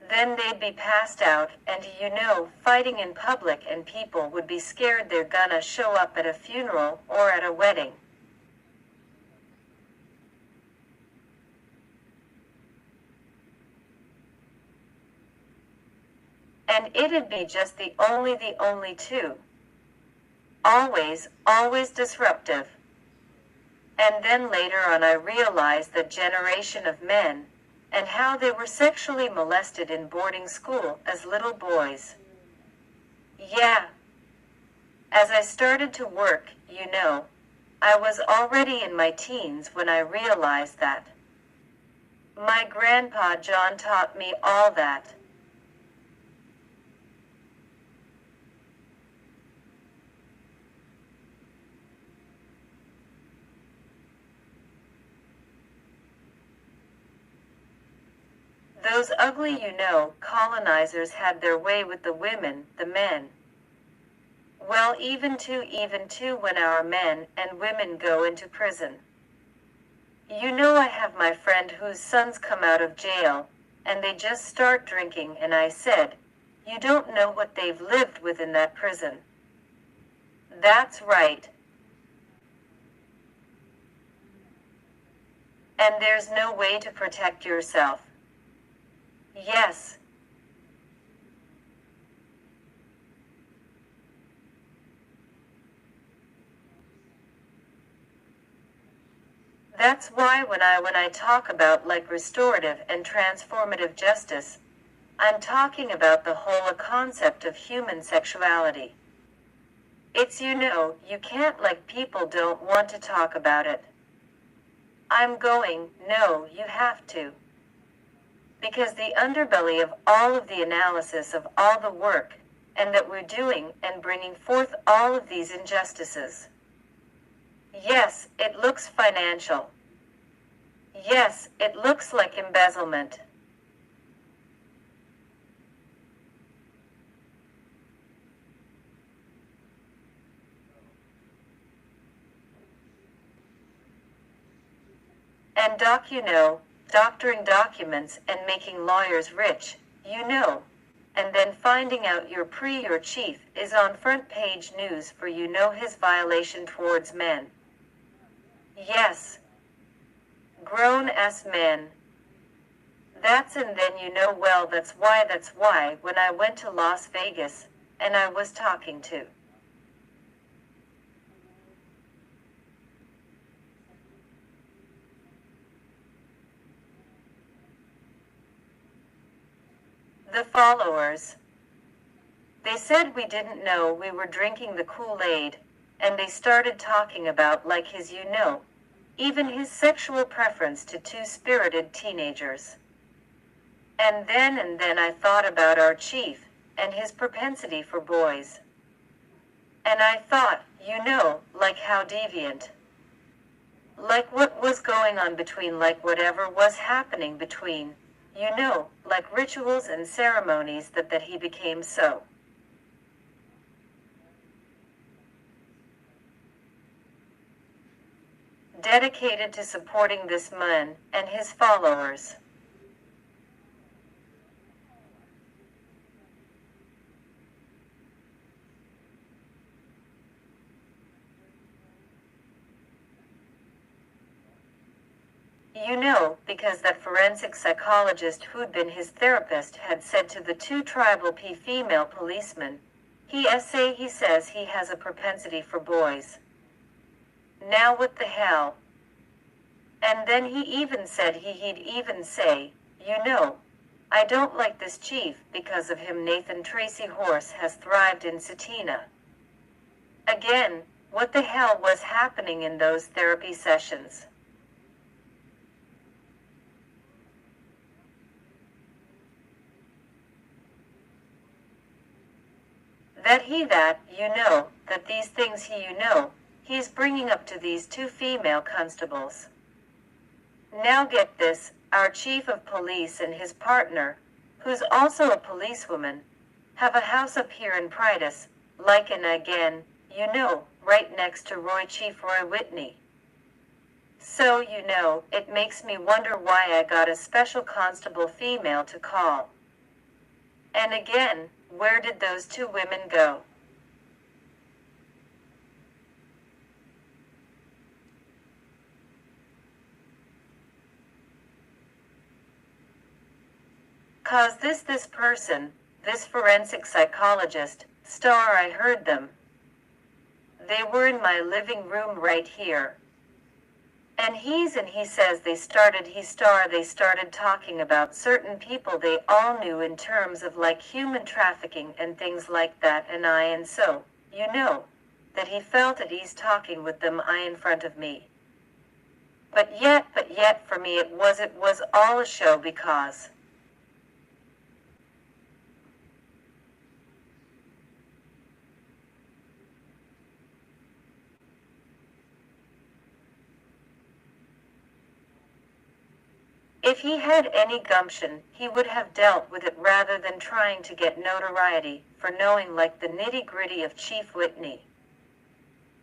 Then they'd be passed out and you know, fighting in public and people would be scared they're gonna show up at a funeral or at a wedding. And it'd be just the only two. Always disruptive. And then later on I realized that generation of men, and how they were sexually molested in boarding school as little boys. Yeah. As I started to work, you know, I was already in my teens when I realized that. My grandpa John taught me all that. Those ugly, you know, colonizers had their way with the women, the men. Well, even to when our men and women go into prison. You know I have my friend whose sons come out of jail, and they just start drinking and I said, you don't know what they've lived with in that prison. That's right. And there's no way to protect yourself. Yes. That's why when I talk about like restorative and transformative justice, I'm talking about the whole concept of human sexuality. It's you know, you can't like people don't want to talk about it. No, you have to. Because the underbelly of all of the analysis of all the work, and that we're doing and bringing forth all of these injustices. Yes, it looks financial. Yes, it looks like embezzlement. And doctoring documents and making lawyers rich, you know. And then finding out your chief is on front page news for you know his violation towards men. Yes. Grown-ass men. That's and then you know well that's why when I went to Las Vegas, and I was talking to The followers. They said we didn't know we were drinking the Kool-Aid, and they started talking about like his even his sexual preference to two-spirited teenagers. And then I thought about our chief, and his propensity for boys. And I thought, like how deviant. Like what was going on between, like whatever was happening between, like rituals and ceremonies that he became so dedicated to supporting this man and his followers. Because that forensic psychologist who'd been his therapist had said to the two tribal female policemen, he says he has a propensity for boys. Now what the hell? And then he even said he'd even say, I don't like this chief because of him. Nathan Tracy Horse has thrived in Satina. Again, what the hell was happening in those therapy sessions? That these things he's bringing up to these two female constables. Now get this, our chief of police and his partner, who's also a policewoman, have a house up here in Prydas, like and again, right next to Chief Roy Whitney. So, it makes me wonder why I got a special constable female to call. And again, where did those two women go? Cause this person, this forensic psychologist, I heard them. They were in my living room right here. And he says they started talking about certain people they all knew in terms of like human trafficking and things like that, and so, that he felt at ease talking with them in front of me. But yet for me it was all a show because if he had any gumption, he would have dealt with it rather than trying to get notoriety for knowing like the nitty-gritty of Chief Whitney.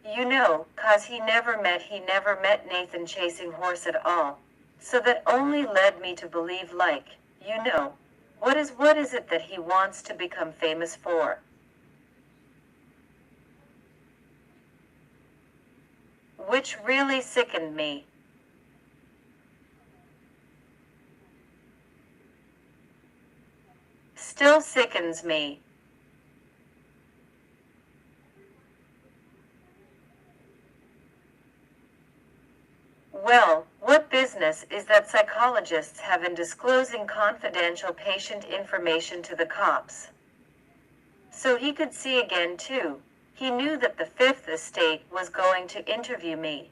'Cause he never met Nathan Chasing Horse at all. So that only led me to believe like, what is it that he wants to become famous for? Which really sickened me. Still sickens me. Well, what business is that psychologists have in disclosing confidential patient information to the cops? So he could see again too. He knew that the Fifth Estate was going to interview me.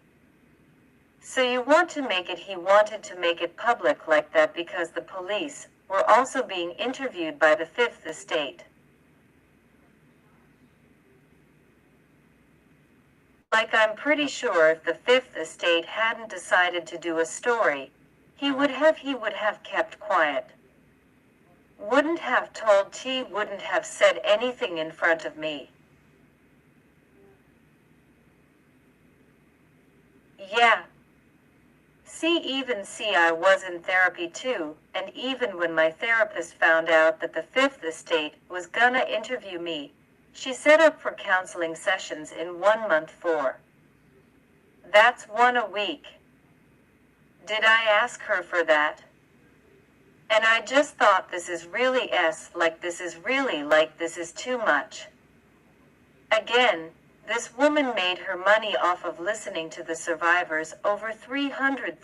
So he wanted to make it public like that because the police were also being interviewed by the Fifth Estate. Like I'm pretty sure if the Fifth Estate hadn't decided to do a story, he would have kept quiet. Wouldn't have wouldn't have said anything in front of me. Yeah. I was in therapy too, and even when my therapist found out that the Fifth Estate was gonna interview me, she set up for counseling sessions in 1 month for. That's 1 a week. Did I ask her for that? And I just thought this is too much. Again, this woman made her money off of listening to the survivors over 300.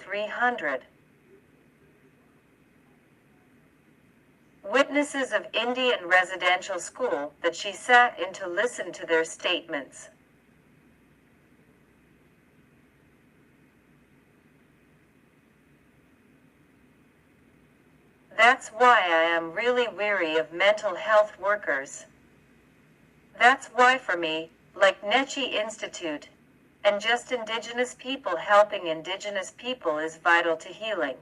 witnesses of Indian residential school, that she sat in to listen to their statements. That's why I am really weary of mental health workers. That's why for me, like Nechi Institute, and just Indigenous people helping Indigenous people is vital to healing.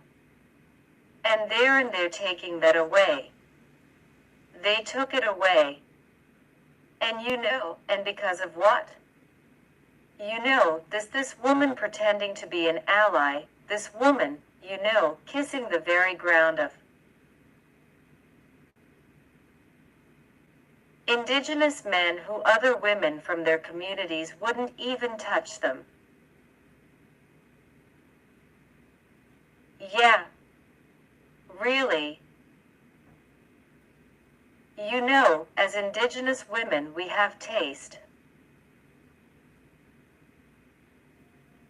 And they're taking that away. They took it away. And and because of what? This woman pretending to be an ally, this woman, kissing the very ground of Indigenous men who other women from their communities wouldn't even touch them. Yeah. Really. As Indigenous women we have taste.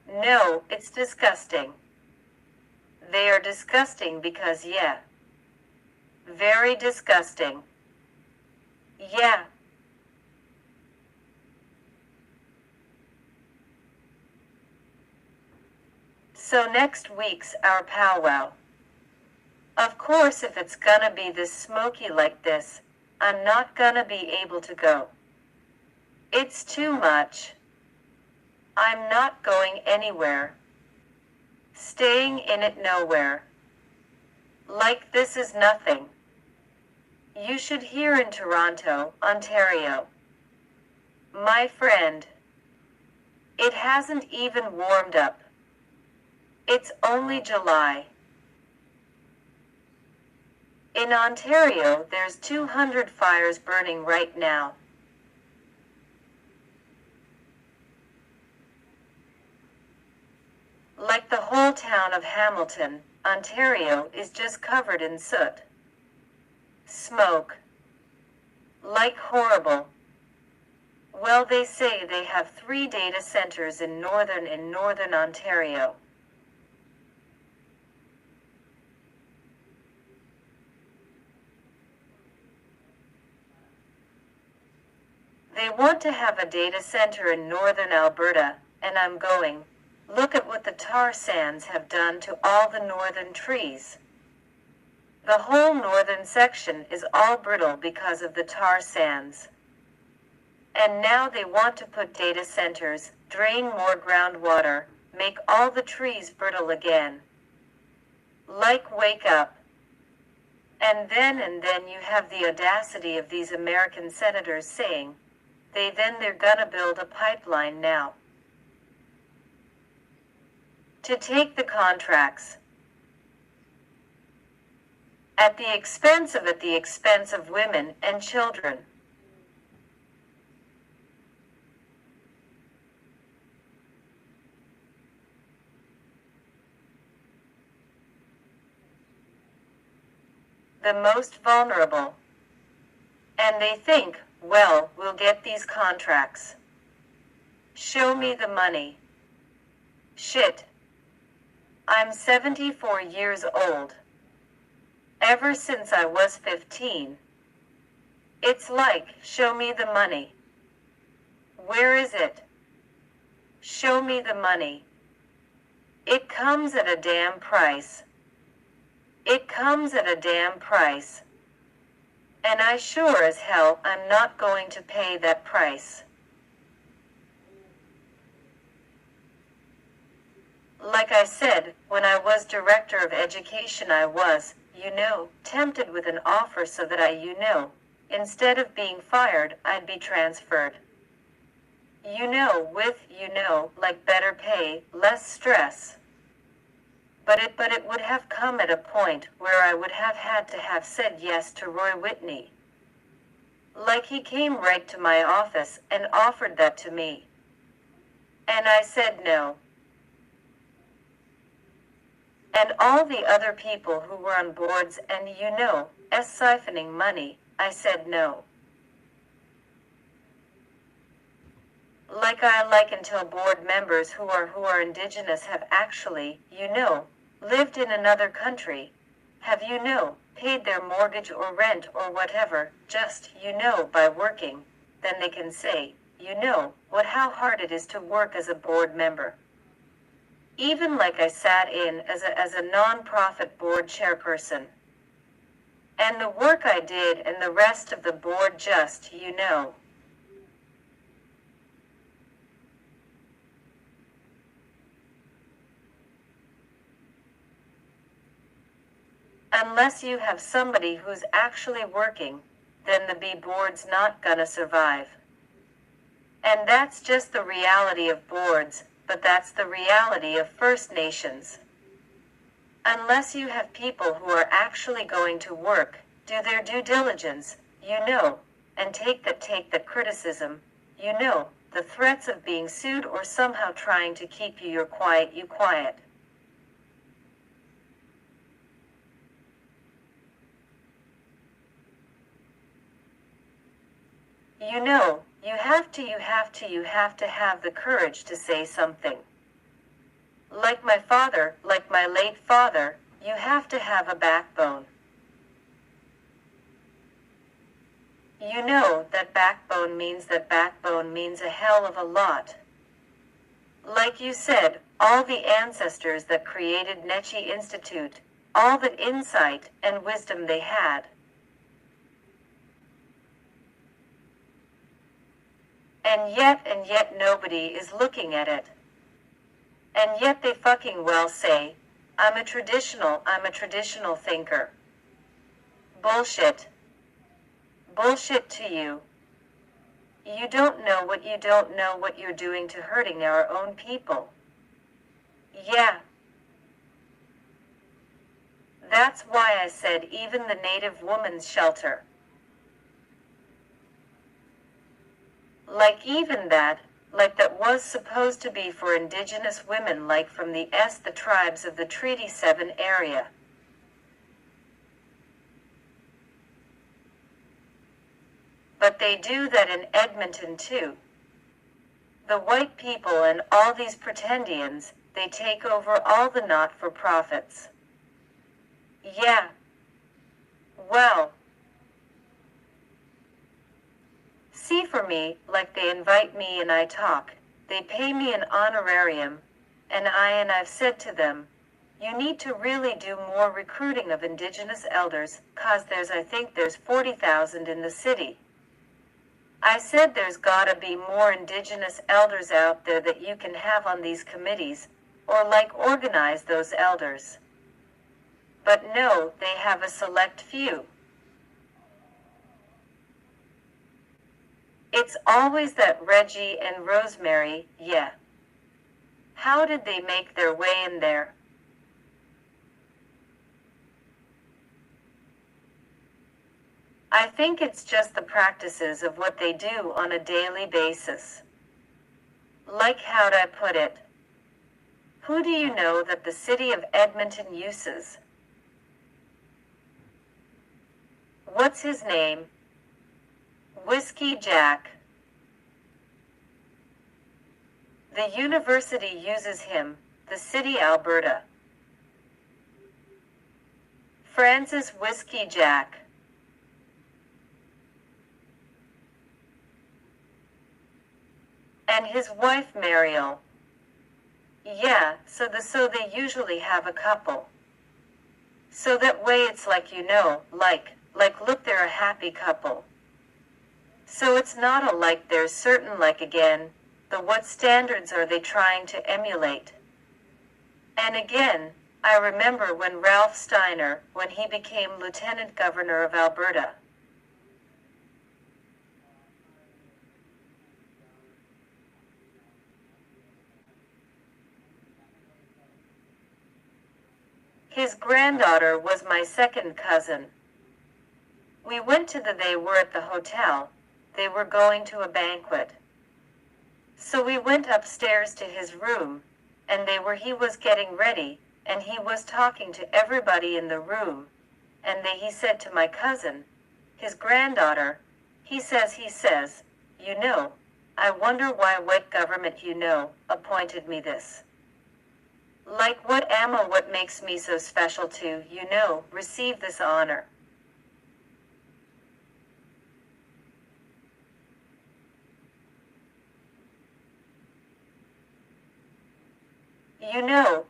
No, it's disgusting. They are disgusting because very disgusting. Yeah. So next week's our powwow. Of course if it's gonna be this smoky like this, I'm not gonna be able to go. It's too much. I'm not going anywhere. Staying in it nowhere. Like this is nothing. You should hear in Toronto, Ontario. My friend. It hasn't even warmed up. It's only July. In Ontario, there's 200 fires burning right now. Like the whole town of Hamilton, Ontario is just covered in soot. Smoke. Like horrible. Well, they say they have 3 data centers in northern Ontario. They want to have a data center in northern Alberta, and I'm going. Look at what the tar sands have done to all the northern trees. The whole northern section is all brittle because of the tar sands. And now they want to put data centers, drain more groundwater, make all the trees brittle again. Like wake up. And then you have the audacity of these American senators saying, they're gonna build a pipeline now. To take the contracts. At the expense of women and children. The most vulnerable. And they think, well, we'll get these contracts. Show me the money. Shit. I'm 74 years old. Ever since I was 15. It's like, show me the money. Where is it? Show me the money. It comes at a damn price. It comes at a damn price. And I sure as hell I'm not going to pay that price. Like I said, when I was director of education I was, tempted with an offer so that instead of being fired, I'd be transferred. Like better pay, less stress. But it would have come at a point where I would have had to have said yes to Roy Whitney. Like he came right to my office and offered that to me. And I said no. And all the other people who were on boards and siphoning money, I said no. Like until board members who are Indigenous have actually, lived in another country, have paid their mortgage or rent or whatever, just, by working, then they can say, how hard it is to work as a board member. Even like I sat in as a non-profit board chairperson. And the work I did and the rest of the board just, Unless you have somebody who's actually working, then the B board's not gonna survive. And that's just the reality of boards, but that's the reality of First Nations. Unless you have people who are actually going to work, do their due diligence, and take the criticism, the threats of being sued or somehow trying to keep you quiet. You have to have the courage to say something. Like my father, like my late father, you have to have a backbone. That backbone means a hell of a lot. Like you said, all the ancestors that created Nechi Institute, all that insight and wisdom they had. And yet nobody is looking at it. And yet they fucking well say, I'm a traditional thinker. Bullshit. Bullshit to you. You don't know what you're doing to hurting our own people. Yeah. That's why I said even the Native Women's Shelter. Like that was supposed to be for Indigenous women like from the tribes of the Treaty 7 area. But they do that in Edmonton too. The white people and all these pretendians, they take over all the not-for-profits. Yeah. Well. See, for me, like they invite me and I talk, they pay me an honorarium, and I've said to them, you need to really do more recruiting of Indigenous elders, 'cause I think there's 40,000 in the city. I said there's gotta be more Indigenous elders out there that you can have on these committees, or like organize those elders. But no, they have a select few. It's always that Reggie and Rosemary, yeah. How did they make their way in there? I think it's just the practices of what they do on a daily basis. Like how'd I put it? Who do you know that the city of Edmonton uses? What's his name? Whiskey Jack. The university uses him, the city Alberta. Francis Whiskey Jack. And his wife Mariel. Yeah, so they usually have a couple. So that way it's like look, they're a happy couple. So it's not a like there's certain like again, the what standards are they trying to emulate? And again, I remember when Ralph Steiner, when he became Lieutenant Governor of Alberta. His granddaughter was my second cousin. We went they were at the hotel, they were going to a banquet. So we went upstairs to his room, and he was getting ready, and he was talking to everybody in the room, and he said to my cousin, his granddaughter, he says, I wonder why white government, appointed me this. Like what am I, what makes me so special to, receive this honor?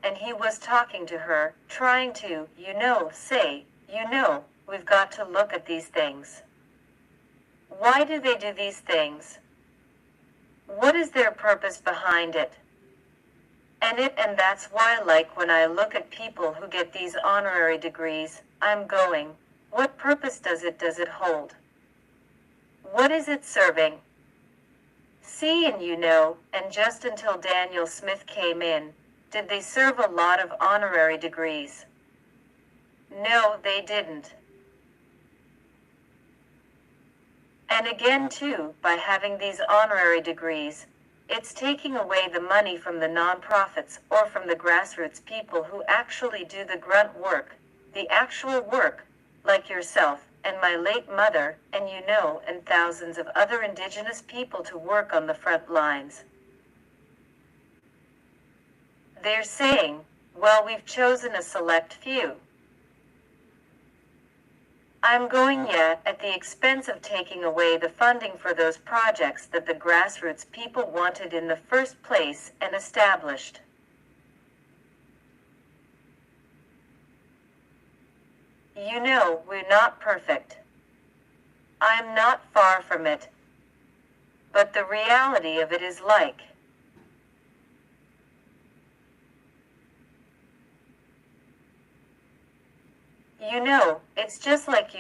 And he was talking to her, trying to, say, we've got to look at these things. Why do they do these things? What is their purpose behind it? And that's why, like, when I look at people who get these honorary degrees, I'm going, what purpose does it hold? What is it serving? See, and just until Daniel Smith came in, did they serve a lot of honorary degrees? No, they didn't. And again, too, by having these honorary degrees, it's taking away the money from the nonprofits or from the grassroots people who actually do the grunt work, the actual work, like yourself and my late mother, and thousands of other Indigenous people to work on the front lines. They're saying, well, we've chosen a select few. I'm going yet at the expense of taking away the funding for those projects that the grassroots people wanted in the first place and established. We're not perfect. I'm not far from it. But the reality of it is like, it's just like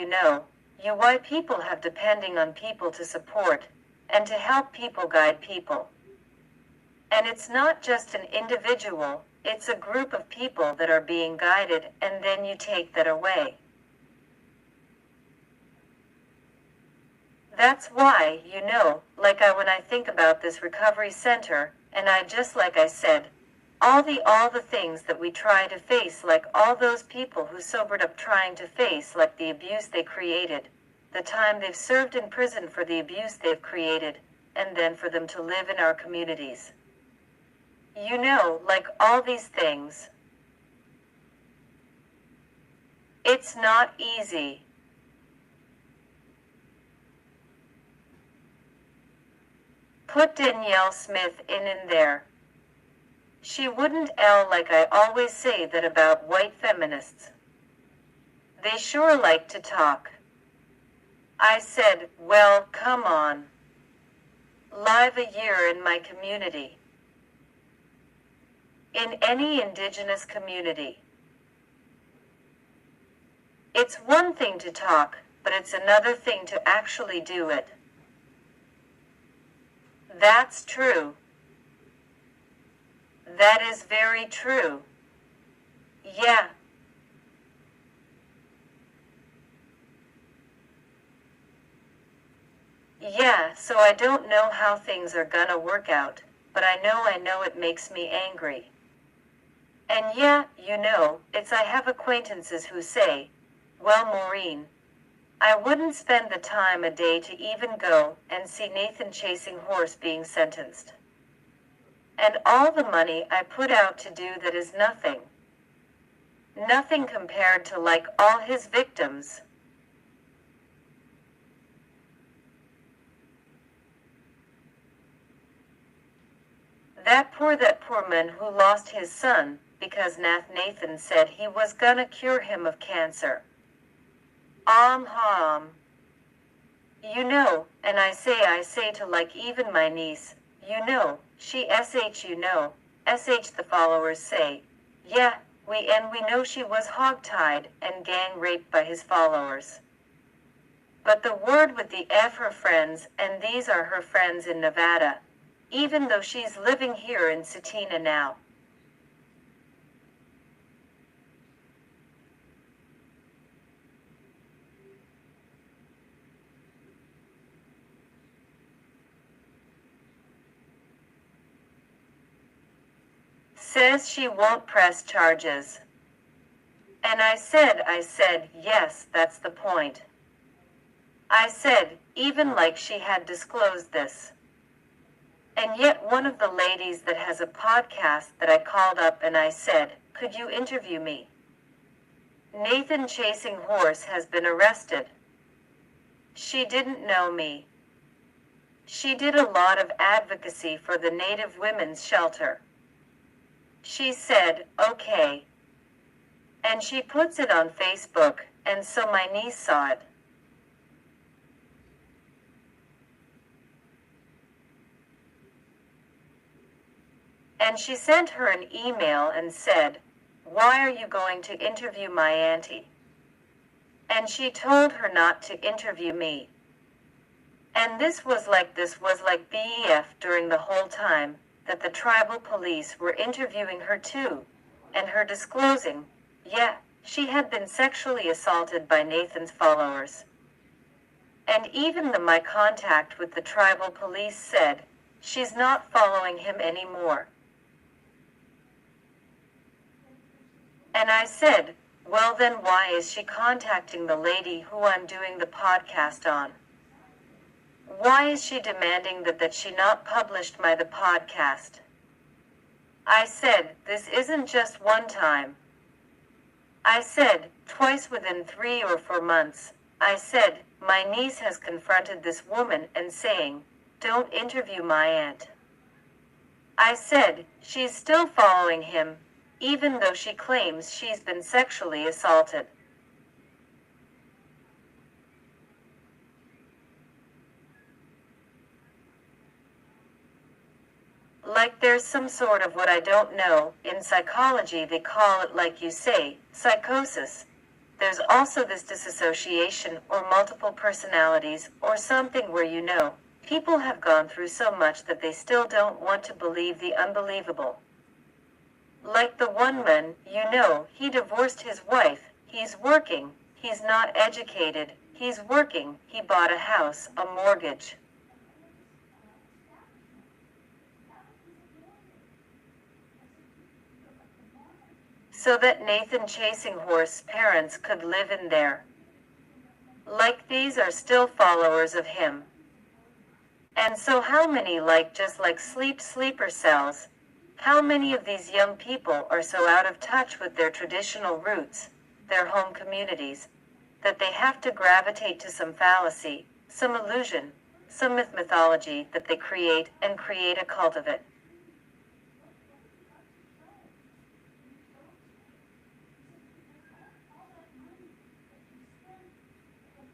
why people have depending on people to support, and to help people guide people. And it's not just an individual, it's a group of people that are being guided, and then you take that away. That's why, when I think about this recovery center, and like I said, all the things that we try to face, like all those people who sobered up trying to face, like the abuse they created, the time they've served in prison for the abuse they've created, and then for them to live in our communities. Like all these things. It's not easy. Put Danielle Smith in there. She wouldn't like I always say that about white feminists. They sure like to talk. I said, well, come on. Live a year in my community. In any Indigenous community. It's one thing to talk, but it's another thing to actually do it. That's true. That is very true. Yeah. Yeah, so I don't know how things are gonna work out, but I know it makes me angry. And yeah, I have acquaintances who say, well, Maureen, I wouldn't spend the time a day to even go and see Nathan Chasing Horse being sentenced. And all the money I put out to do that is nothing. Nothing compared to like all his victims. That poor man who lost his son, because Nathan said he was gonna cure him of cancer. And I say to like even my niece, she sh the followers say, yeah, we know she was hogtied and gang raped by his followers. But the word with the F her friends, and these are her friends in Nevada, even though she's living here in Satina now. Says she won't press charges. And I said, yes, that's the point. I said, even like she had disclosed this. And yet one of the ladies that has a podcast that I called up and I said, "Could you interview me?" Nathan Chasing Horse has been arrested. She didn't know me. She did a lot of advocacy for the Native Women's Shelter. She said, "Okay." And she puts it on Facebook, and so my niece saw it. And she sent her an email and said, "Why are you going to interview my auntie?" And she told her not to interview me. And this was like BEF during the whole time that the tribal police were interviewing her too, and her disclosing, yeah, she had been sexually assaulted by Nathan's followers. And even my contact with the tribal police said, she's not following him anymore. And I said, well then why is she contacting the lady who I'm doing the podcast on? Why is she demanding that she not published the podcast? I said, this isn't just one time. I said, twice within 3 or 4 months. I said, my niece has confronted this woman and saying, don't interview my aunt. I said, she's still following him, even though she claims she's been sexually assaulted. Like there's some sort of what I don't know, in psychology they call it, like you say, psychosis. There's also this disassociation or multiple personalities or something where people have gone through so much that they still don't want to believe the unbelievable. Like the one man, he divorced his wife, he's working, he's not educated, he's working, he bought a house, a mortgage. So that Nathan Chasing Horse parents could live in there. Like these are still followers of him. And so how many just like sleeper cells? How many of these young people are so out of touch with their traditional roots, their home communities, that they have to gravitate to some fallacy, some illusion, some mythology that they create a cult of it?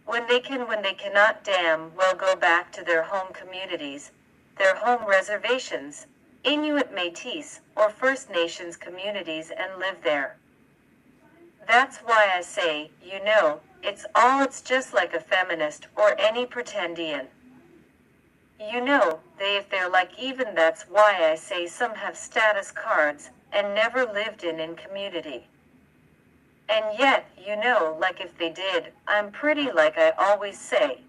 When they cannot damn well go back to their home communities, their home reservations, Inuit Métis, or First Nations communities and live there. That's why I say, it's just like a feminist or any pretendian. If they're like even that's why I say some have status cards and never lived in community. And yet, like if they did, I'm pretty like I always say.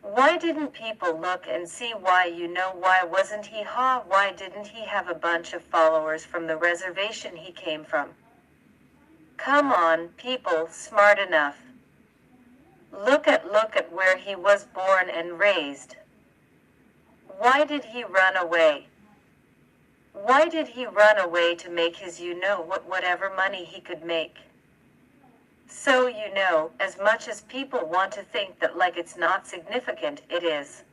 Why didn't people look and see why wasn't he why didn't he have a bunch of followers from the reservation he came from? Come on, people smart enough. Look at where he was born and raised. Why did he run away? Why did he run away to make his whatever money he could make? So as much as people want to think that like it's not significant, it is.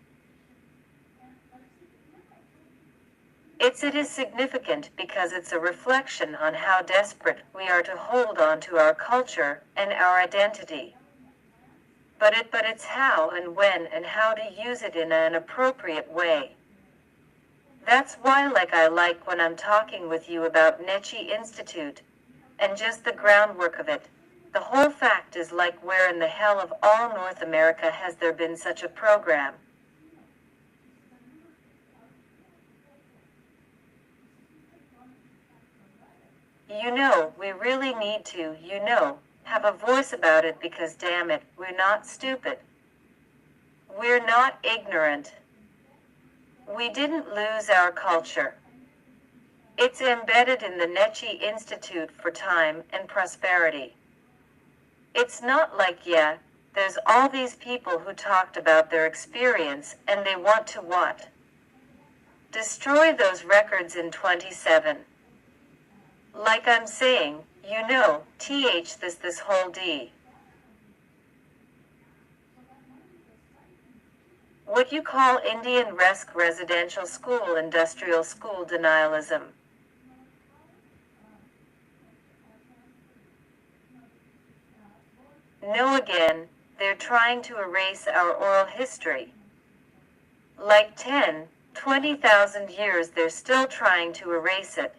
It is significant because it's a reflection on how desperate we are to hold on to our culture and our identity. But it's how and when and how to use it in an appropriate way. That's why I like when I'm talking with you about Nechi Institute, and just the groundwork of it. The whole fact is where in the hell of all North America has there been such a program? We really need to, have a voice about it because damn it, we're not stupid. We're not ignorant. We didn't lose our culture. It's embedded in the Nechi Institute for Time and Prosperity. It's not like, yeah, there's all these people who talked about their experience and they want to what? Destroy those records in 27. Like I'm saying, you know, this whole D. What you call Indian residential school industrial school denialism. No, again, they're trying to erase our oral history. Like 10, 20,000 years they're still trying to erase it.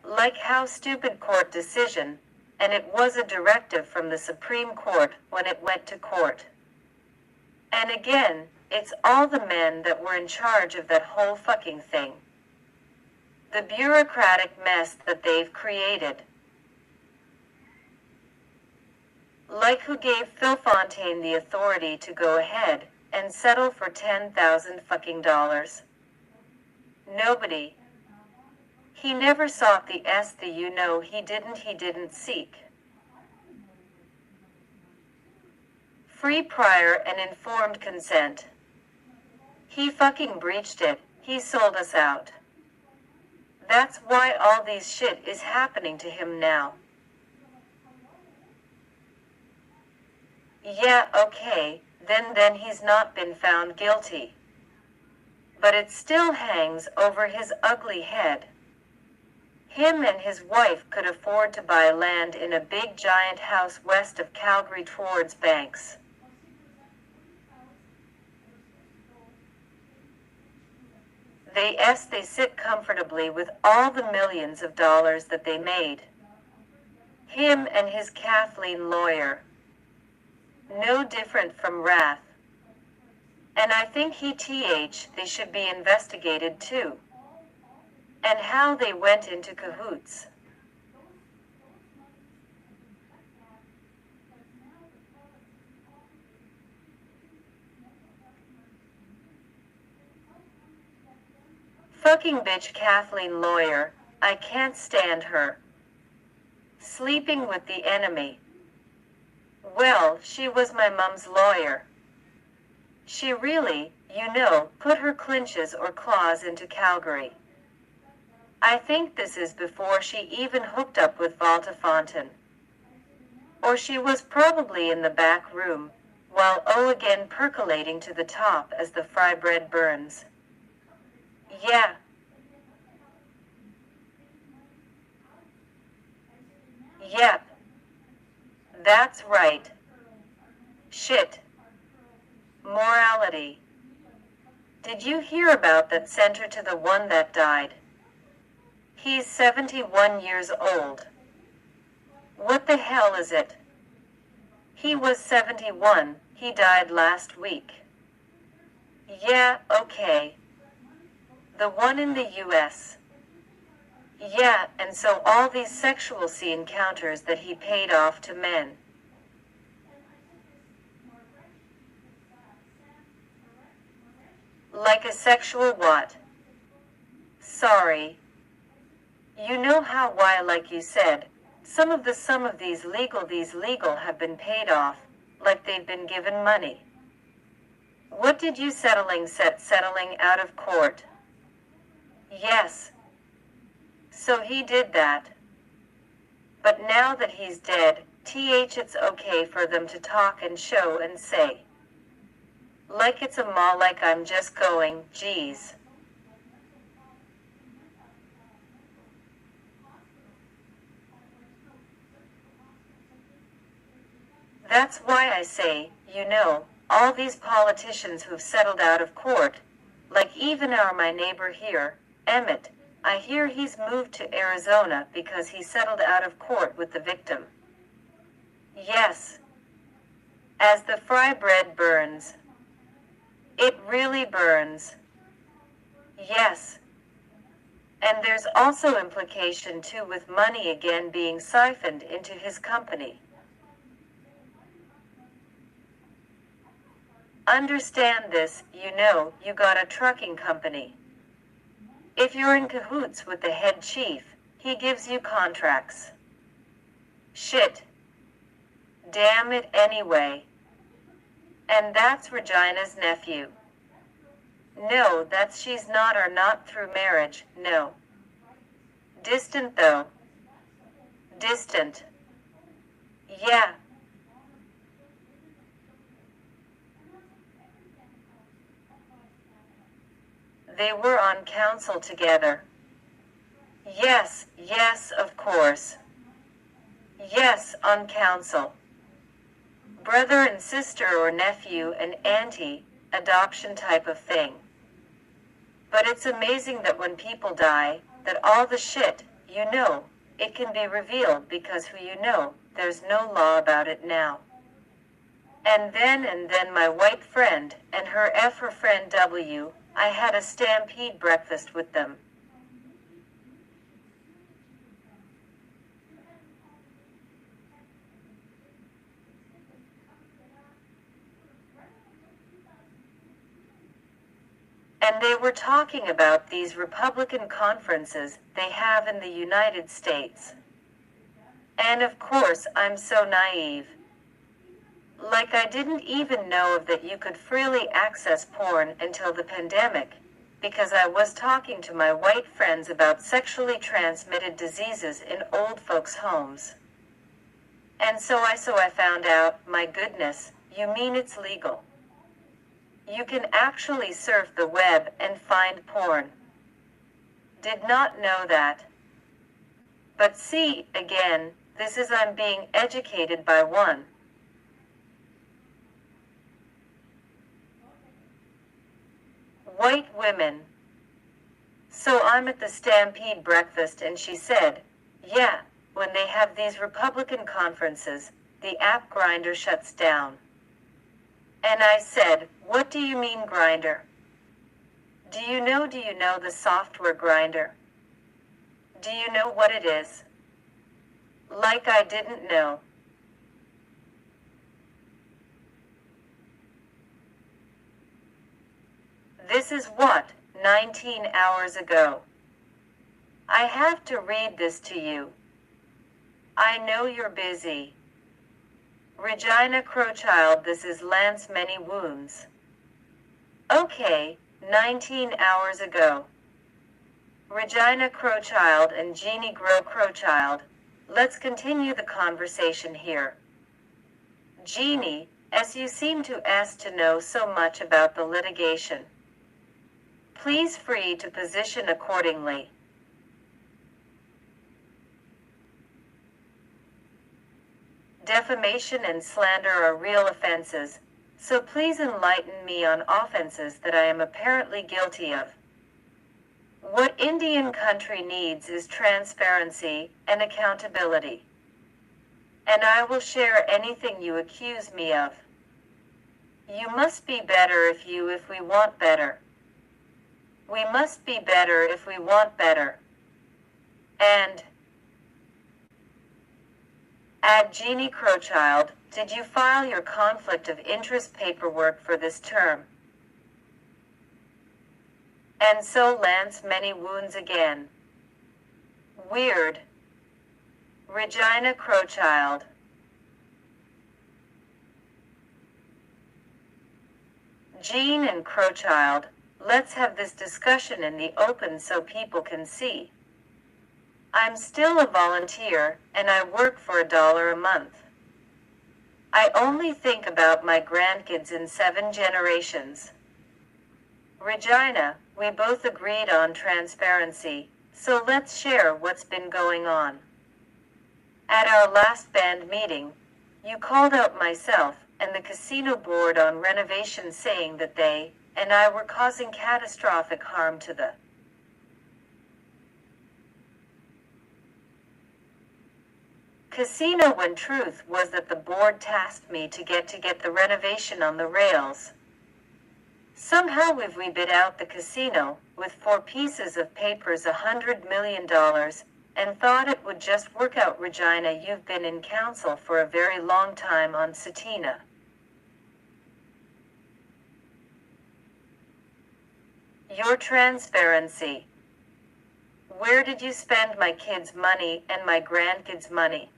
Like how stupid court decision, and it was a directive from the Supreme Court when it went to court. And again, it's all the men that were in charge of that whole fucking thing. The bureaucratic mess that they've created. Like who gave Phil Fontaine the authority to go ahead and settle for $10,000 fucking dollars? Nobody. He never sought the he didn't seek. Free prior and informed consent. He fucking breached it, he sold us out. That's why all these shit is happening to him now. Yeah, okay, then he's not been found guilty. But it still hangs over his ugly head. Him and his wife could afford to buy land in a big giant house west of Calgary towards Banks. They sit comfortably with all the millions of dollars that they made. Him and his Kathleen lawyer. No different from Wrath. And I think they should be investigated too. And how they went into cahoots. Fucking bitch Kathleen lawyer, I can't stand her. Sleeping with the enemy. Well, she was my mum's lawyer. She really, put her clinches or claws into Calgary. I think this is before she even hooked up with Valta Fontaine. Or she was probably in the back room, while again percolating to the top as the fry bread burns. Yeah. Yep. That's right. Shit. Morality. Did you hear about that center to the one that died? He's 71 years old. What the hell is it? He was 71, he died last week. Yeah, okay. The one in the US. Yeah, and so all these sexual encounters that he paid off to men. Like a sexual what? Sorry. You know why, like you said, some of these legal have been paid off, like they've been given money. What did you settling out of court? Yes. So he did that. But now that he's dead, it's okay for them to talk and show and say. Like it's a mall, like I'm just going, geez. That's why I say, all these politicians who've settled out of court, like even my neighbor here, Emmett, I hear he's moved to Arizona because he settled out of court with the victim. Yes. As the fry bread burns. It really burns. Yes. And there's also implication too with money again being siphoned into his company. Understand this, you got a trucking company. If you're in cahoots with the head chief, he gives you contracts. Shit. Damn it anyway. And that's Regina's nephew. No, that's she's not or not through marriage, no. Distant though. Distant. Yeah. They were on council together. Yes, yes, of course. Yes, on council. Brother and sister or nephew and auntie, adoption type of thing. But it's amazing that when people die, that all the shit, you know, it can be revealed because who you know, there's no law about it now. And then my white friend and her friend W, I had a stampede breakfast with them. And they were talking about these Republican conferences they have in the United States. And of course I'm so naive. Like I didn't even know that you could freely access porn until the pandemic, because I was talking to my white friends about sexually transmitted diseases in old folks' homes. And so I found out, my goodness, you mean it's legal. You can actually surf the web and find porn. Did not know that. But see, again, this is I'm being educated by one. White women. So I'm at the Stampede breakfast and she said, yeah, when they have these Republican conferences, the app Grindr shuts down. And I said, what do you mean Grindr? Do you know the software Grindr? Do you know what it is? Like I didn't know. This is what, 19 hours ago. I have to read this to you. I know you're busy. Regina Crowchild, this is Lance Many Wounds. Okay, 19 hours ago. Regina Crowchild and Jeannie Grow Crowchild, let's continue the conversation here. Jeannie, as you seem to ask to know so much about the litigation, please free to position accordingly. Defamation and slander are real offenses, so please enlighten me on offenses that I am apparently guilty of. What Indian country needs is transparency and accountability. And I will share anything you accuse me of. You must be better if we want better. We must be better if we want better. And add Jeannie Crowchild, did you file your conflict of interest paperwork for this term? And so Lance Many Wounds again. Weird. Regina Crowchild. Jean and Crowchild, let's have this discussion in the open so people can see. I'm still a volunteer, and I work for $1 a month. I only think about my grandkids in 7 generations. Regina, we both agreed on transparency, so let's share what's been going on. At our last band meeting, you called out myself and the casino board on renovation, saying that they and I were causing catastrophic harm to the casino, when truth was that the board tasked me to get the renovation on the rails. Somehow we bid out the casino, with 4 pieces of papers $100 million, and thought it would just work out. Regina, you've been in counsel for a very long time on Satina. Your transparency. Where did you spend my kids' money and my grandkids' money?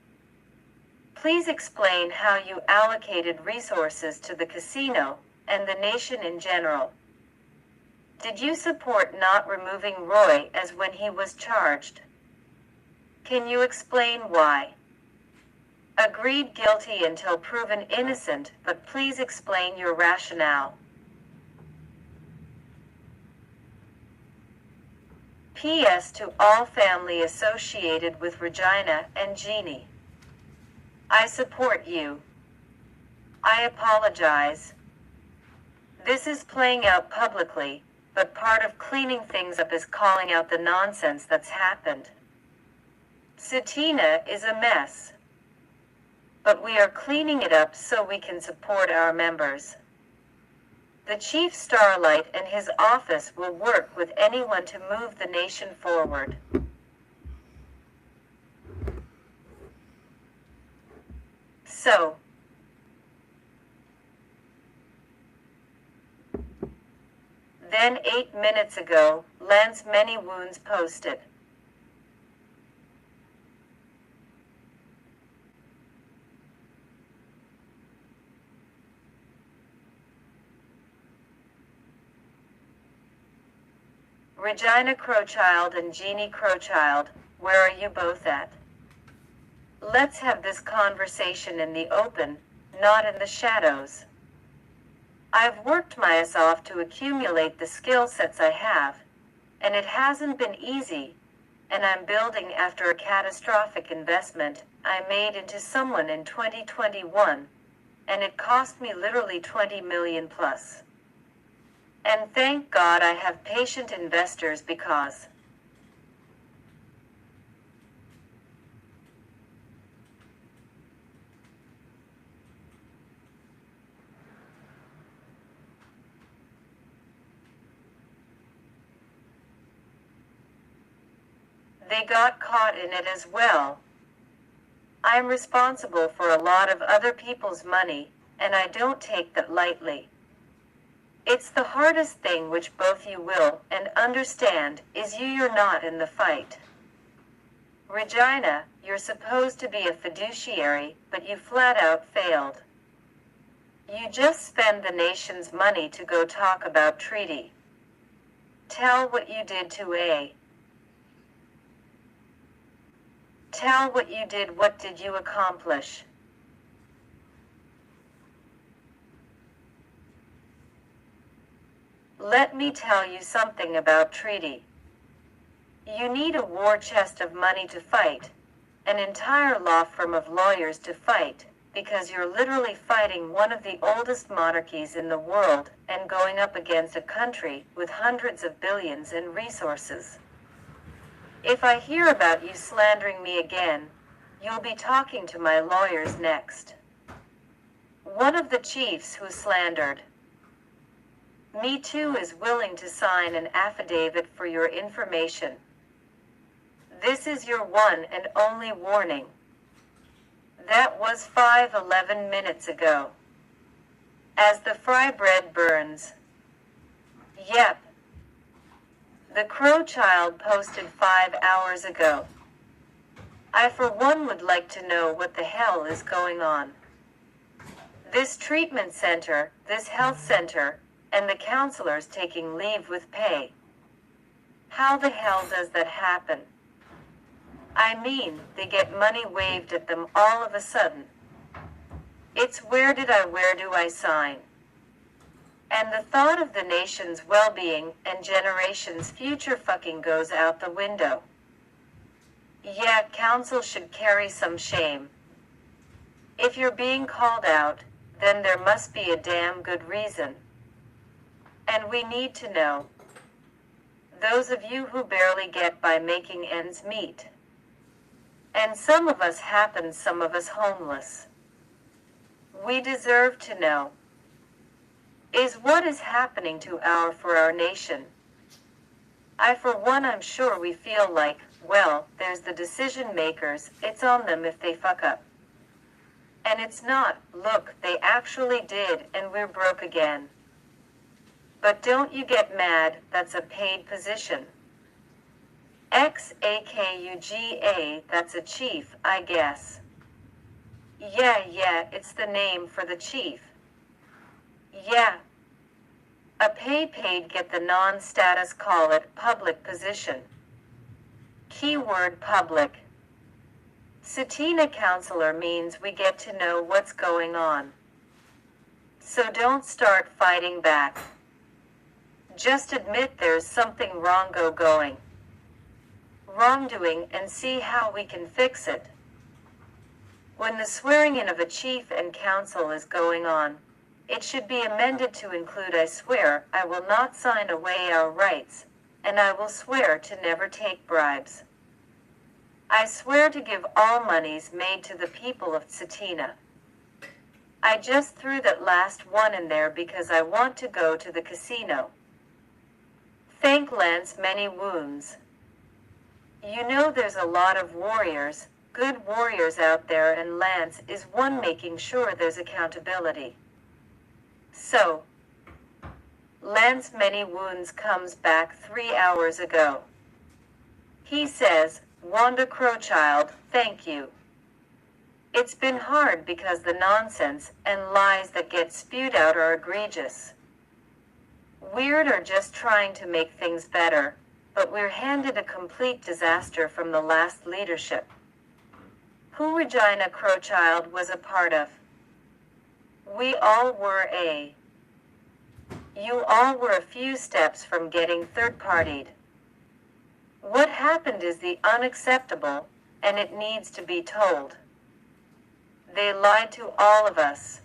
Please explain how you allocated resources to the casino and the nation in general. Did you support not removing Roy as when he was charged? Can you explain why? Agreed guilty until proven innocent, but please explain your rationale. P.S. to all family associated with Regina and Jeannie. I support you. I apologize. This is playing out publicly, but part of cleaning things up is calling out the nonsense that's happened. Satina is a mess. But we are cleaning it up so we can support our members. The Chief Starlight and his office will work with anyone to move the nation forward. So, then 8 minutes ago, Lance Many Wounds posted. Regina Crowchild and Jeannie Crowchild, where are you both at? Let's have this conversation in the open, not in the shadows. I've worked my ass off to accumulate the skill sets I have, and it hasn't been easy, and I'm building after a catastrophic investment I made into someone in 2021, and it cost me literally 20 million plus. And thank God I have patient investors because they got caught in it as well. I'm responsible for a lot of other people's money, and I don't take that lightly. It's the hardest thing which both you will and understand is you're not in the fight. Regina, you're supposed to be a fiduciary, but you flat out failed. You just spend the nation's money to go talk about treaty. Tell what you did to A. Tell what you did. What did you accomplish? Let me tell you something about treaty. You need a war chest of money to fight, an entire law firm of lawyers to fight, because you're literally fighting one of the oldest monarchies in the world and going up against a country with hundreds of billions in resources. If I hear about you slandering me again, you'll be talking to my lawyers next. One of the chiefs who slandered me too is willing to sign an affidavit for your information. This is your one and only warning. That was 5:11 minutes ago. As the fry bread burns. Yep. The Crowchild posted 5 hours ago. I for one would like to know what the hell is going on. This treatment center, this health center, and the counselors taking leave with pay. How the hell does that happen? I mean, they get money waved at them all of a sudden. It's where do I sign? And the thought of the nation's well-being and generations' future fucking goes out the window. Yeah, council should carry some shame. If you're being called out, then there must be a damn good reason. And we need to know. Those of you who barely get by making ends meet. And some of us some of us homeless. We deserve to know. Is what is happening to our nation. I for one I'm sure we feel like, well, there's the decision makers, it's on them if they fuck up. And it's not, look, they actually did and we're broke again. But don't you get mad, that's a paid position. Xakuga, that's a chief, I guess. Yeah, it's the name for the chief. Yeah. A paid get the non-status call it public position. Keyword public. Satina counselor means we get to know what's going on. So don't start fighting back. Just admit there's something wrongdoing and see how we can fix it. When the swearing in of a chief and council is going on, it should be amended to include I swear I will not sign away our rights, and I will swear to never take bribes. I swear to give all monies made to the people of Satina. I just threw that last one in there because I want to go to the casino. Thank Lance many wounds. You know there's a lot of warriors, good warriors out there, and Lance is one making sure there's accountability. So, Lance many wounds comes back 3 hours ago. He says, Wanda Crowchild, thank you. It's been hard because the nonsense and lies that get spewed out are egregious. Weird or just trying to make things better, but we're handed a complete disaster from the last leadership. Who Regina Crowchild was a part of. We all were You all were a few steps from getting third-partied. What happened is the unacceptable, and it needs to be told. They lied to all of us.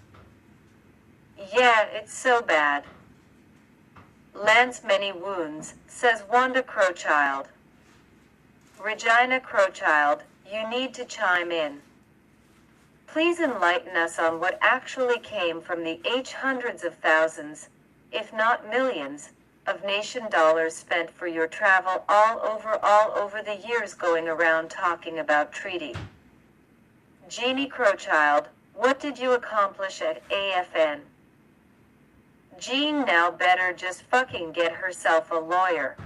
Yeah, it's so bad. Lance many wounds, says Wanda Crowchild. Regina Crowchild, you need to chime in. Please enlighten us on what actually came from the hundreds of thousands, if not millions, of nation dollars spent for your travel all over the years going around talking about treaty. Jeannie Crowchild, what did you accomplish at AFN? Jean now better just fucking get herself a lawyer.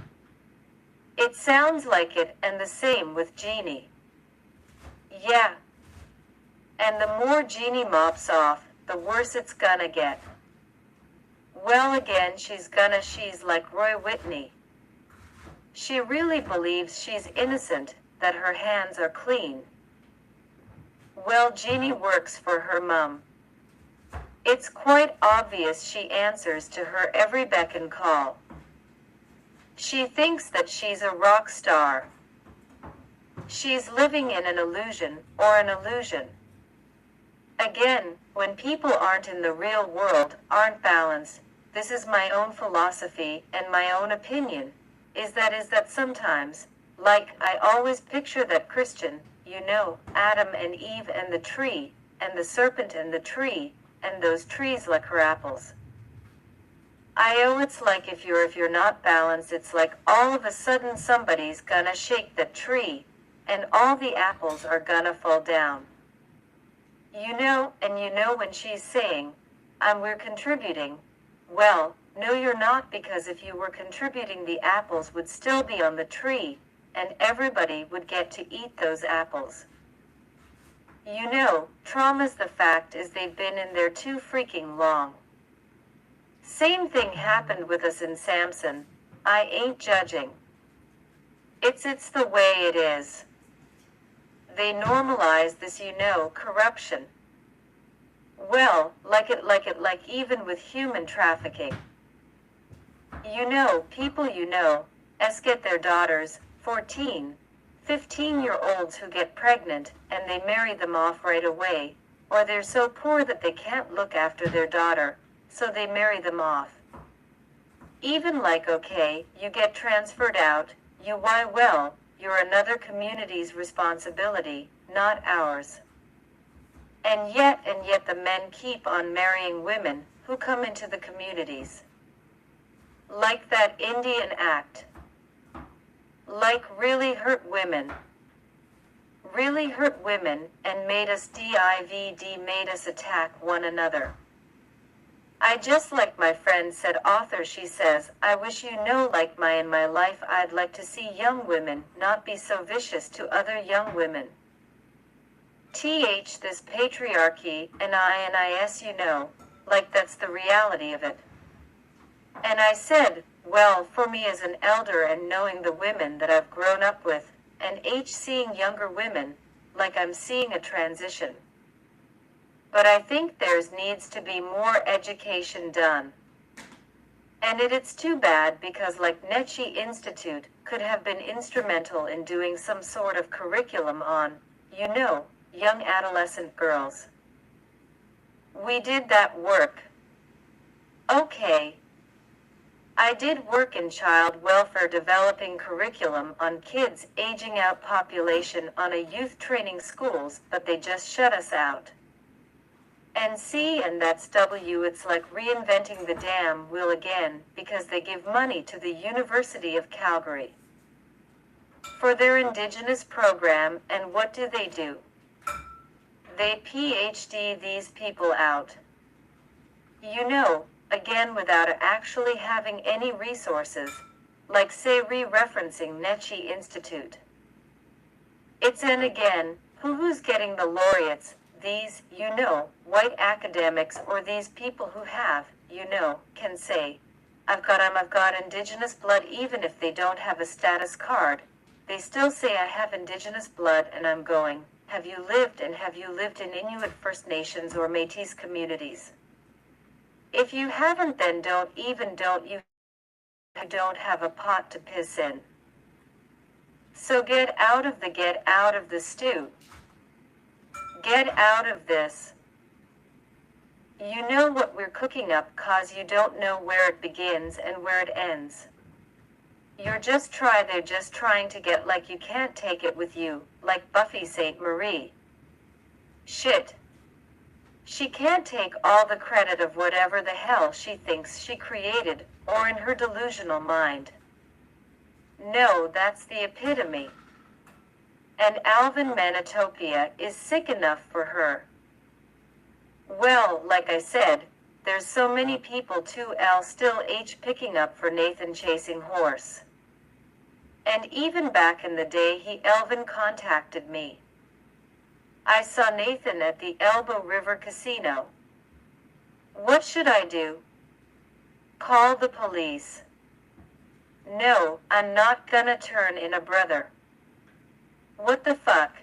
It sounds like it, and the same with Jeannie. Yeah. And the more Jeannie mops off, the worse it's gonna get. Well, again, she's like Roy Whitney. She really believes she's innocent, that her hands are clean. Well, Jeannie works for her mum. It's quite obvious she answers to her every beck and call. She thinks that she's a rock star. She's living in an illusion, or an illusion. Again, when people aren't in the real world, aren't balanced, this is my own philosophy and my own opinion, is that sometimes, like I always picture that Christian, Adam and Eve and the tree, and the serpent and the tree, and those trees like her apples. It's like if you're not balanced, it's like all of a sudden somebody's gonna shake that tree, and all the apples are gonna fall down. When she's saying, we're contributing, well, no you're not, because if you were contributing, the apples would still be on the tree, and everybody would get to eat those apples. Trauma's the fact is they've been in there too freaking long. Same thing happened with us in Samson. I ain't judging. It's the way it is. They normalize this, corruption. Well, like even with human trafficking. People get their daughters, 14, 15-year-olds who get pregnant, and they marry them off right away, or they're so poor that they can't look after their daughter, so they marry them off. Even okay, you get transferred out, you're another community's responsibility, not ours. And yet the men keep on marrying women who come into the communities. Like that Indian act. Like really hurt women. And made us made us attack one another. I just like my friend said author she says, I wish you know like in my life I'd like to see young women not be so vicious to other young women. This patriarchy and INIS you know, like that's the reality of it. And I said, well, for me as an elder and knowing the women that I've grown up with, and seeing younger women, like I'm seeing a transition. But I think there's needs to be more education done. And it's too bad because like Nechi Institute could have been instrumental in doing some sort of curriculum on, you know, young adolescent girls. We did that work. Okay. I did work in child welfare developing curriculum on kids aging out population on a youth training schools, but they just shut us out. And that's it's like reinventing the damn wheel again because they give money to the University of Calgary for their Indigenous program, and what do? They PhD these people out. You know, again without actually having any resources, like say re-referencing Nechi Institute. It's and again, who's getting the laureates, these, you know, white academics or these people who have, you know, can say, I've got Indigenous blood even if they don't have a status card. They still say I have Indigenous blood and I'm going, have you lived in Inuit First Nations or Métis communities? If you haven't then you don't have a pot to piss in. So get out of the stew. Get out of this. You know what we're cooking up cause you don't know where it begins and where it ends. They're just trying to get like you can't take it with you, like Buffy St. Marie. Shit. She can't take all the credit of whatever the hell she thinks she created, or in her delusional mind. No, that's the epitome. And Alvin Manitopia is sick enough for her. Well, like I said, there's so many people too still picking up for Nathan chasing horse. And even back in the day Elvin contacted me. I saw Nathan at the Elbow River Casino. What should I do? Call the police. No, I'm not gonna turn in a brother. What the fuck?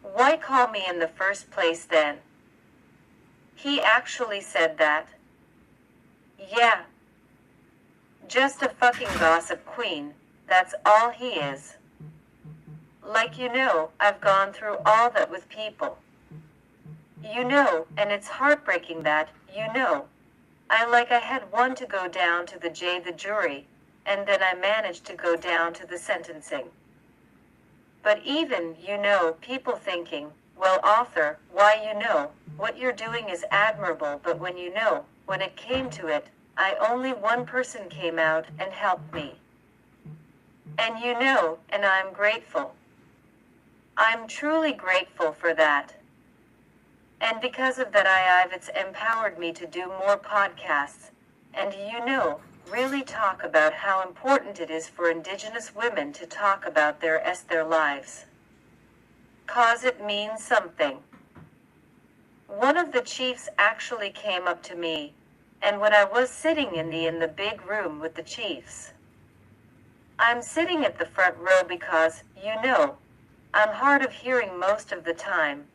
Why call me in the first place then? He actually said that. Yeah. Just a fucking gossip queen, that's all he is. Like you know, I've gone through all that with people. You know, and it's heartbreaking that, you know. I had one to go down to the jury, and then I managed to go down to the sentencing. But even, you know, people thinking, well author, why you know, what you're doing is admirable but when it came to it, only one person came out and helped me. And you know, and I'm grateful. I'm truly grateful for that. And because of that it's empowered me to do more podcasts, and you know, really talk about how important it is for Indigenous women to talk about their lives. Cause it means something. One of the chiefs actually came up to me, and when I was sitting in the big room with the chiefs. I'm sitting at the front row because, you know, I'm hard of hearing most of the time,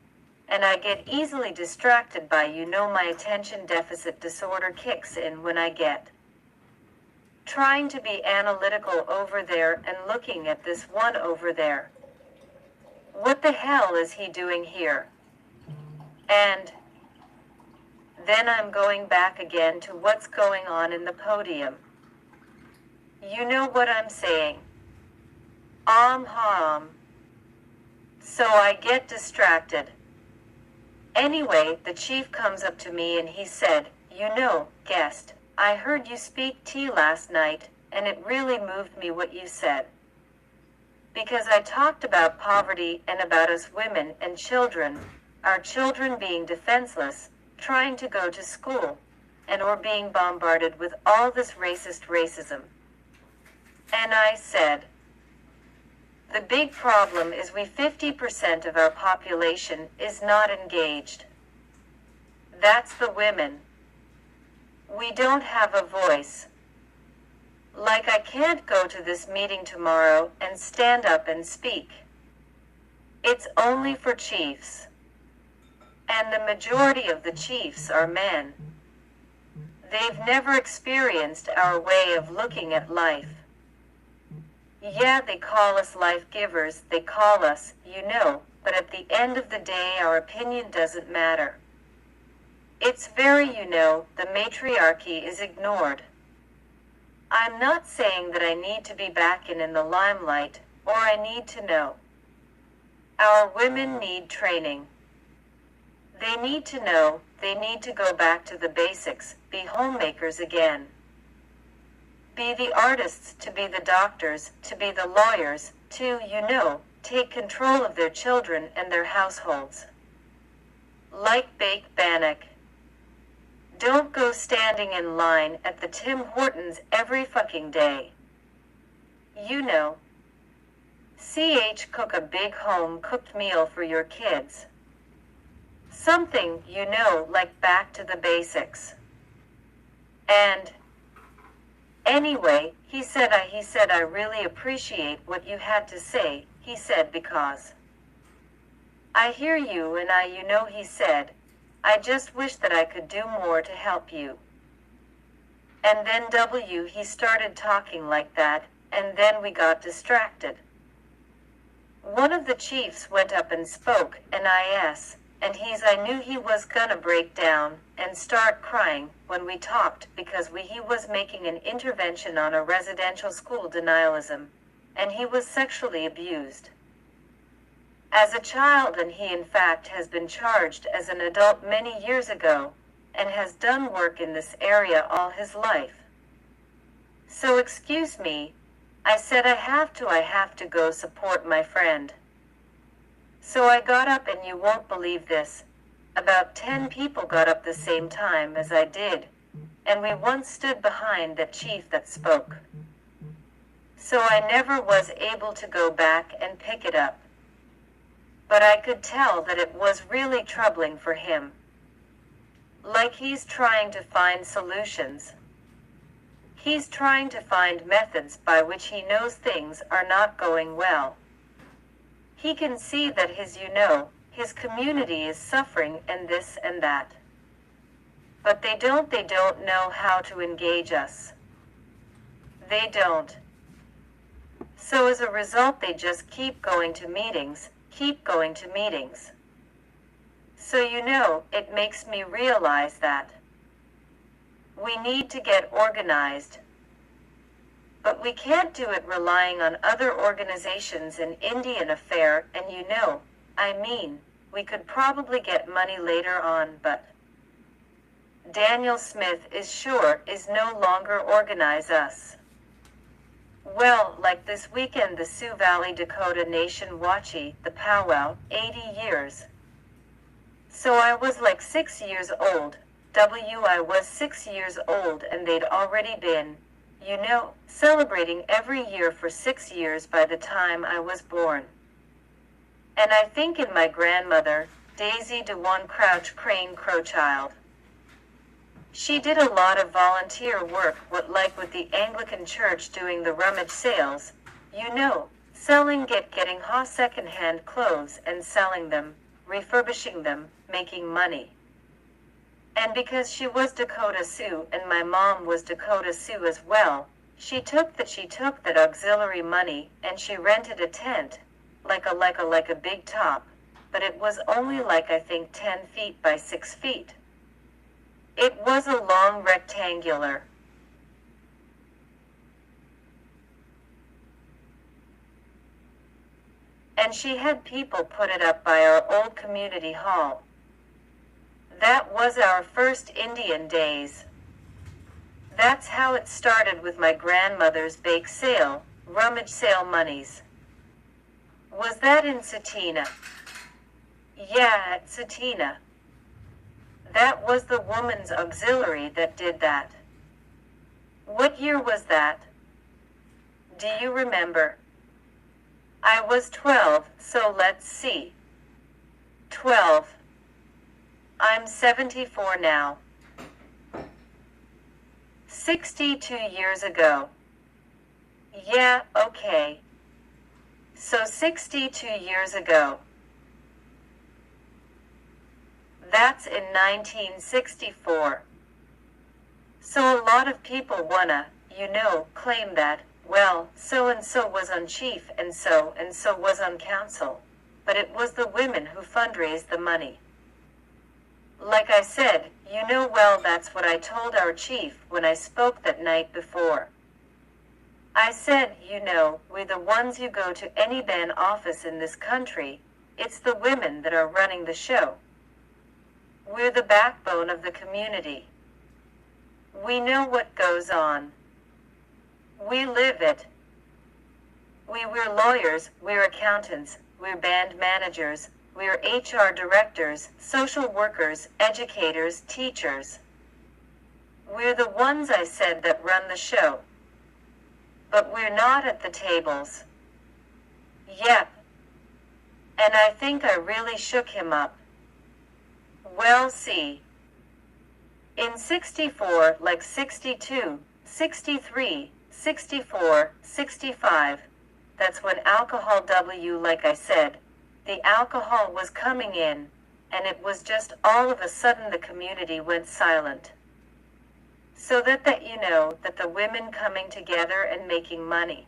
and I get easily distracted by my attention deficit disorder kicks in when I get trying to be analytical over there and looking at this one over there. What the hell is he doing here? And then I'm going back again to what's going on in the podium. You know what I'm saying? So I get distracted. Anyway, the chief comes up to me and he said, you know, guest, I heard you speak tea last night, and it really moved me what you said. Because I talked about poverty and about us women and children, our children being defenseless, trying to go to school, and we're being bombarded with all this racist racism. And I said, the big problem is 50% of our population is not engaged. That's the women. We don't have a voice. Like I can't go to this meeting tomorrow and stand up and speak. It's only for chiefs. And the majority of the chiefs are men. They've never experienced our way of looking at life. Yeah, they call us life givers, they call us, but at the end of the day our opinion doesn't matter. It's very, the matriarchy is ignored. I'm not saying that I need to be back in the limelight, or I need to know. Our women need training. They need to know, they need to go back to the basics, be homemakers again. Be the artists, to be the doctors, to be the lawyers, to, take control of their children and their households. Like Bake Bannock. Don't go standing in line at the Tim Hortons every fucking day. Cook a big home-cooked meal for your kids. Something, like back to the basics. And anyway, he said I really appreciate what you had to say, he said, because I hear you and he said, I just wish that I could do more to help you. And then he started talking like that, and then we got distracted. One of the chiefs went up and spoke, NIS, and I knew he was gonna break down and start crying when we talked because he was making an intervention on a residential school denialism, and he was sexually abused as a child, and he in fact has been charged as an adult many years ago, and has done work in this area all his life. So excuse me, I said I have to go support my friend. So I got up, and you won't believe this, about 10 people got up the same time as I did, and we once stood behind that chief that spoke. So I never was able to go back and pick it up. But I could tell that it was really troubling for him. Like he's trying to find solutions. He's trying to find methods by which he knows things are not going well. He can see that his community is suffering and this and that. But they don't know how to engage us. They don't. So as a result they just keep going to meetings. So it makes me realize that we need to get organized. But we can't do it relying on other organizations in Indian affair, and we could probably get money later on, but Daniel Smith is no longer organize us. Well, like this weekend the Sioux Valley Dakota Nation Watchie, the powwow, 80 years. So I was like 6 years old, I was 6 years old, and they'd already been, celebrating every year for 6 years by the time I was born. And I think in my grandmother, Daisy DeWan Crouch Crane Crowchild. She did a lot of volunteer work, with the Anglican Church doing the rummage sales, selling getting second-hand clothes and selling them, refurbishing them, making money. And because she was Dakota Sioux and my mom was Dakota Sioux as well, she took that auxiliary money and she rented a tent, like a big top, but it was only 10 feet by 6 feet. It was a long rectangular. And she had people put it up by our old community hall. That was our first Indian days. That's how it started with my grandmother's bake sale, rummage sale monies. Was that in Satina? Yeah, at Satina. That was the woman's auxiliary that did that. What year was that? Do you remember? I was 12, so let's see. 12. I'm 74 now. 62 years ago. Yeah, okay. So 62 years ago. That's in 1964. So a lot of people wanna, claim that, well, so-and-so was on chief and so was on council. But it was the women who fundraised the money. Like I said, well, that's what I told our chief when I spoke that night before. I said, we're the ones who go to any band office in this country. It's the women that are running the show. We're the backbone of the community. We know what goes on. We live it. We're lawyers, we're accountants, we're band managers, we're HR directors, social workers, educators, teachers. We're the ones I said that run the show. But we're not at the tables. Yep. And I think I really shook him up. Well, see. In 64, like 62, 63, 64, 65, that's when alcohol like I said, the alcohol was coming in, and it was just all of a sudden the community went silent. So that that the women coming together and making money.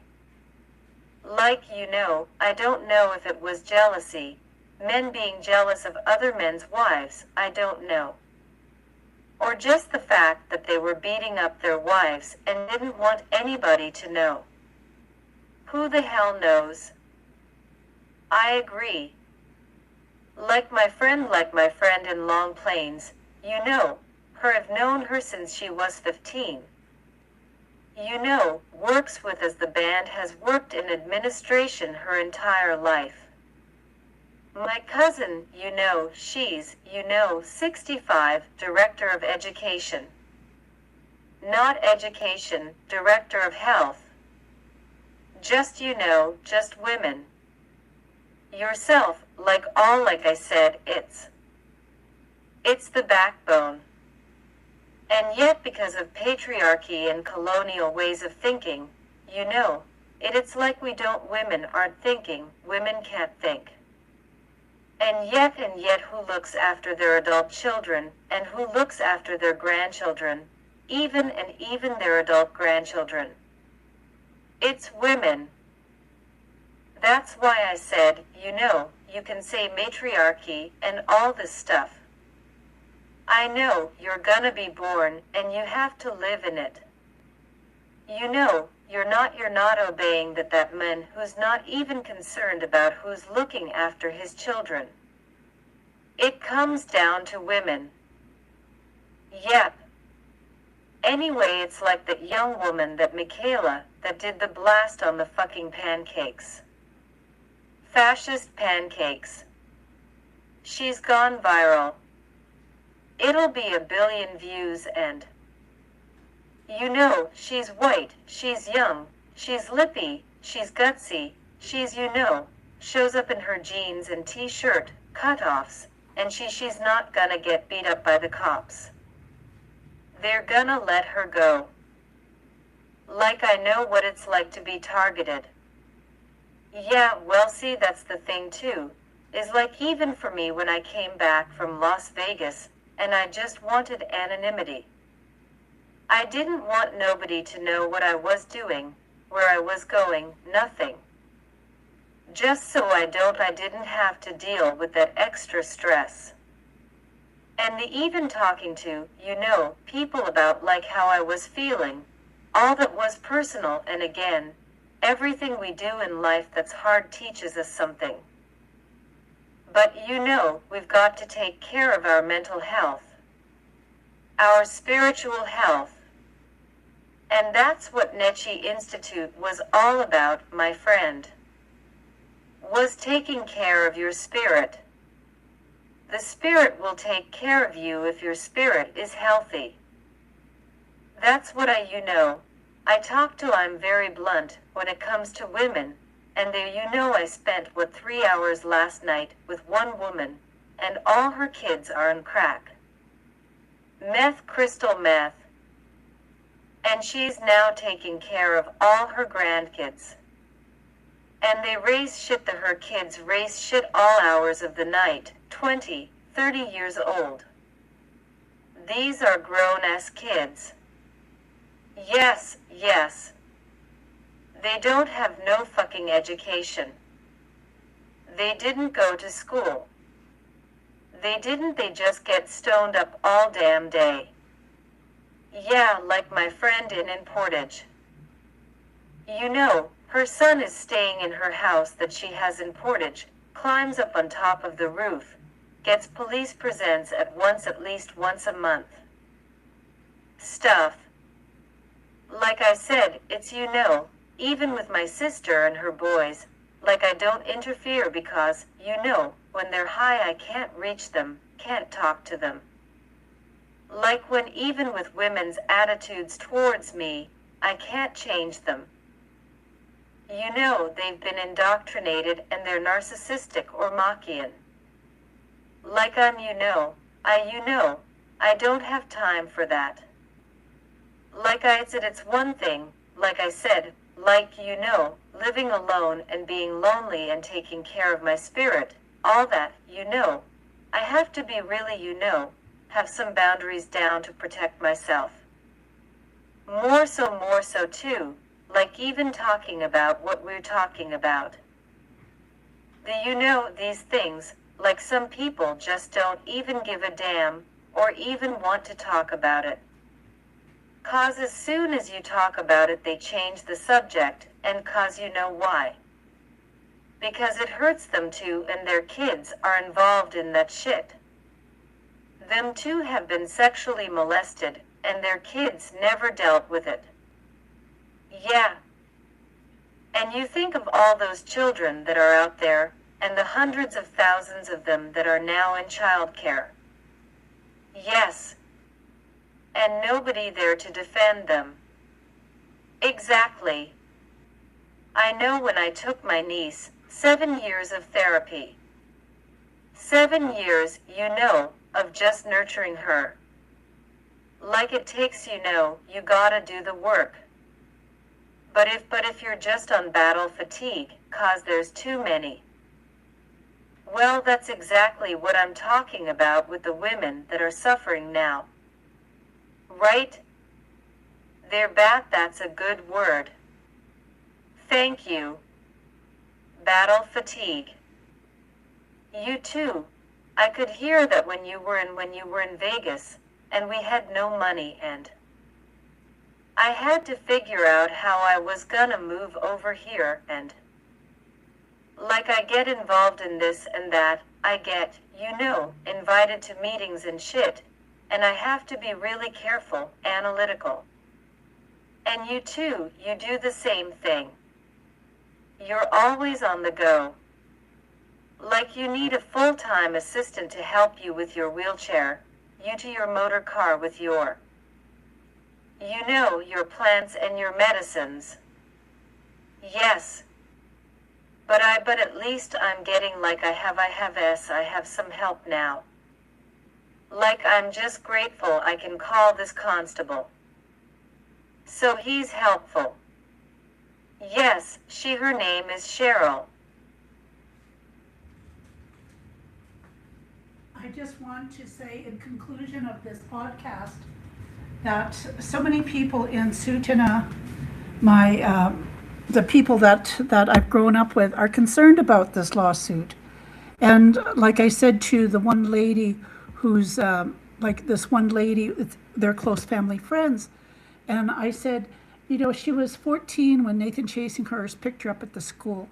Like, I don't know if it was jealousy, men being jealous of other men's wives, I don't know. Or just the fact that they were beating up their wives and didn't want anybody to know. Who the hell knows? I agree. Like my friend in Long Plains, her have known her since she was 15. Works with us. The band has worked in administration her entire life. My cousin, she's, 65, director of education. Not education, director of health. Just, just women. Yourself, like I said, it's the backbone. And yet because of patriarchy and colonial ways of thinking, it's like women aren't thinking, women can't think. And yet who looks after their adult children, and who looks after their grandchildren, even their adult grandchildren? It's women. That's why I said, you can say matriarchy and all this stuff. I know you're gonna be born and you have to live in it. You're not obeying that man who's not even concerned about who's looking after his children. It comes down to women. Yep. Anyway, it's like that young woman, that Michaela, that did the blast on the fucking pancakes. Fascist pancakes. She's gone viral. It'll be 1 billion views and... she's white, she's young, she's lippy, she's gutsy, she's shows up in her jeans and t-shirt, cutoffs, and she's not gonna get beat up by the cops. They're gonna let her go. Like I know what it's like to be targeted. Yeah, well see, that's the thing too, is like even for me when I came back from Las Vegas, and I just wanted anonymity. I didn't want nobody to know what I was doing, where I was going, nothing. Just so I didn't have to deal with that extra stress. And the even talking to, people about like how I was feeling, all that was personal, and again, everything we do in life that's hard teaches us something. But we've got to take care of our mental health, our spiritual health. And that's what Nechi Institute was all about, my friend. Was taking care of your spirit. The spirit will take care of you if your spirit is healthy. That's what I talk to. I'm very blunt when it comes to women, and there I spent 3 hours last night with one woman, and all her kids are on crack. Meth, crystal meth. And she's now taking care of all her grandkids. And they raise shit that her kids raise shit all hours of the night, 20, 30 years old. These are grown-ass kids. Yes, yes. They don't have no fucking education. They didn't go to school. They just get stoned up all damn day. Yeah, like my friend in Portage. Her son is staying in her house that she has in Portage, climbs up on top of the roof, gets police presents at least once a month. Stuff. Like I said, it's even with my sister and her boys, like I don't interfere because, when they're high I can't reach them, can't talk to them. Like when even with women's attitudes towards me, I can't change them. They've been indoctrinated and they're narcissistic or Machian. Like I don't have time for that. Like I said, it's one thing, like I said, living alone and being lonely and taking care of my spirit, all that, I have to be really, have some boundaries down to protect myself. More so too, like even talking about what we're talking about. These things, like some people just don't even give a damn, or even want to talk about it. 'Cause as soon as you talk about it they change the subject, and 'cause why? Because it hurts them too and their kids are involved in that shit. Them too have been sexually molested, and their kids never dealt with it. Yeah. And you think of all those children that are out there, and the hundreds of thousands of them that are now in childcare. Yes. And nobody there to defend them. Exactly. I know when I took my niece, 7 years of therapy. 7 years, of just nurturing her. Like it takes, you gotta do the work. But if you're just on battle fatigue, 'cause there's too many. Well, that's exactly what I'm talking about with the women that are suffering now. Right? They're bad, that's a good word. Thank you. Battle fatigue. You too. I could hear that when you were in Vegas, and we had no money and I had to figure out how I was gonna move over here and like I get involved in this and that, I get, invited to meetings and shit, and I have to be really careful, analytical. And you too, you do the same thing. You're always on the go. Like you need a full-time assistant to help you with your wheelchair, you to your motor car with your your plants and your medicines. Yes. But at least I'm getting like I have some help now. Like I'm just grateful I can call this constable. So he's helpful. Yes, her name is Cheryl. I just want to say in conclusion of this podcast that so many people in Sutuna, the people that I've grown up with, are concerned about this lawsuit. And like I said to the one lady who's they're close family friends, and I said, she was 14 when Nathan Chasinghurst picked her up at the school.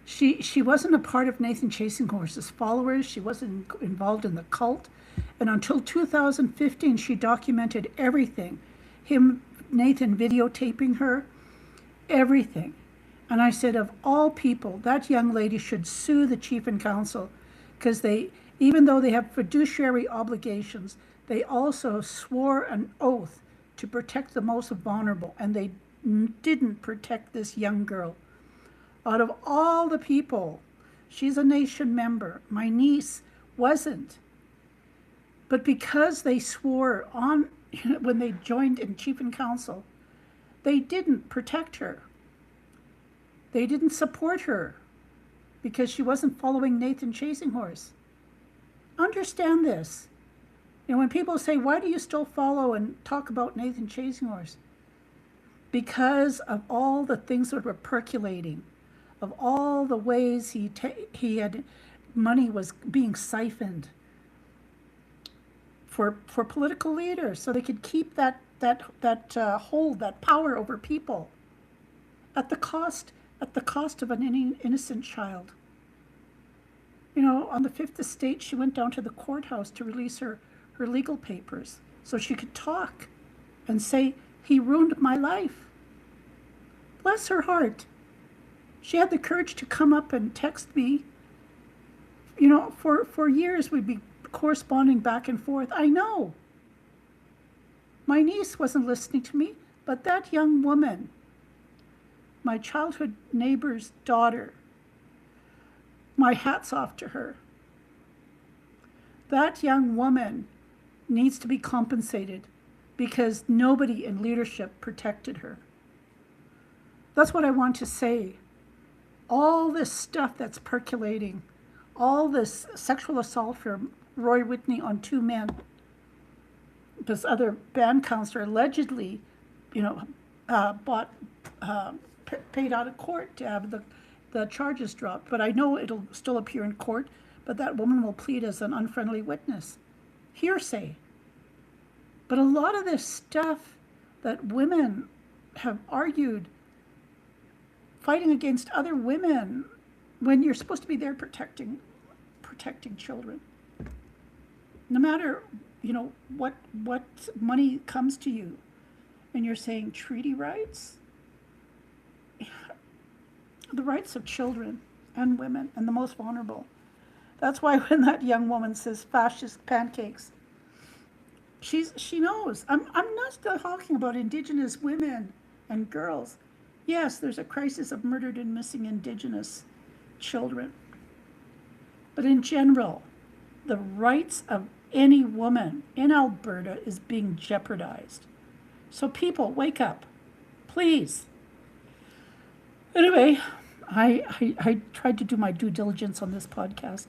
She wasn't a part of Nathan Chasinghurst's followers. She wasn't involved in the cult. And until 2015, she documented everything. Nathan videotaping her, everything. And I said, of all people, that young lady should sue the chief and council, because Even though they have fiduciary obligations, they also swore an oath to protect the most vulnerable, and they didn't protect this young girl. Out of all the people, she's a nation member. My niece wasn't. But because they swore on when they joined in chief and council, they didn't protect her. They didn't support her because she wasn't following Nathan Chasing Horse. Understand this. When people say, why do you still follow and talk about Nathan Chasing Horse? Because of all the things that were percolating, of all the ways he had money was being siphoned for political leaders, so they could keep that hold, that power over people, at the cost of an innocent child. On the Fifth Estate, she went down to the courthouse to release her legal papers so she could talk and say, he ruined my life. Bless her heart. She had the courage to come up and text me. For years we'd be corresponding back and forth. I know. My niece wasn't listening to me, but that young woman, my childhood neighbor's daughter, my hat's off to her. That young woman needs to be compensated because nobody in leadership protected her. That's what I want to say. All this stuff that's percolating, all this sexual assault from Roy Whitney on 2 men, this other band counselor allegedly, paid out of court to have the charges dropped. But I know it'll still appear in court, but that woman will plead as an unfriendly witness. Hearsay. But a lot of this stuff that women have argued, fighting against other women, when you're supposed to be there protecting children. No matter, what money comes to you, and you're saying treaty rights, the rights of children and women and the most vulnerable. That's why when that young woman says fascist pancakes, she knows. I'm not still talking about Indigenous women and girls. Yes, there's a crisis of murdered and missing Indigenous children. But in general, the rights of any woman in Alberta is being jeopardized. So people, wake up, please. Anyway, I tried to do my due diligence on this podcast.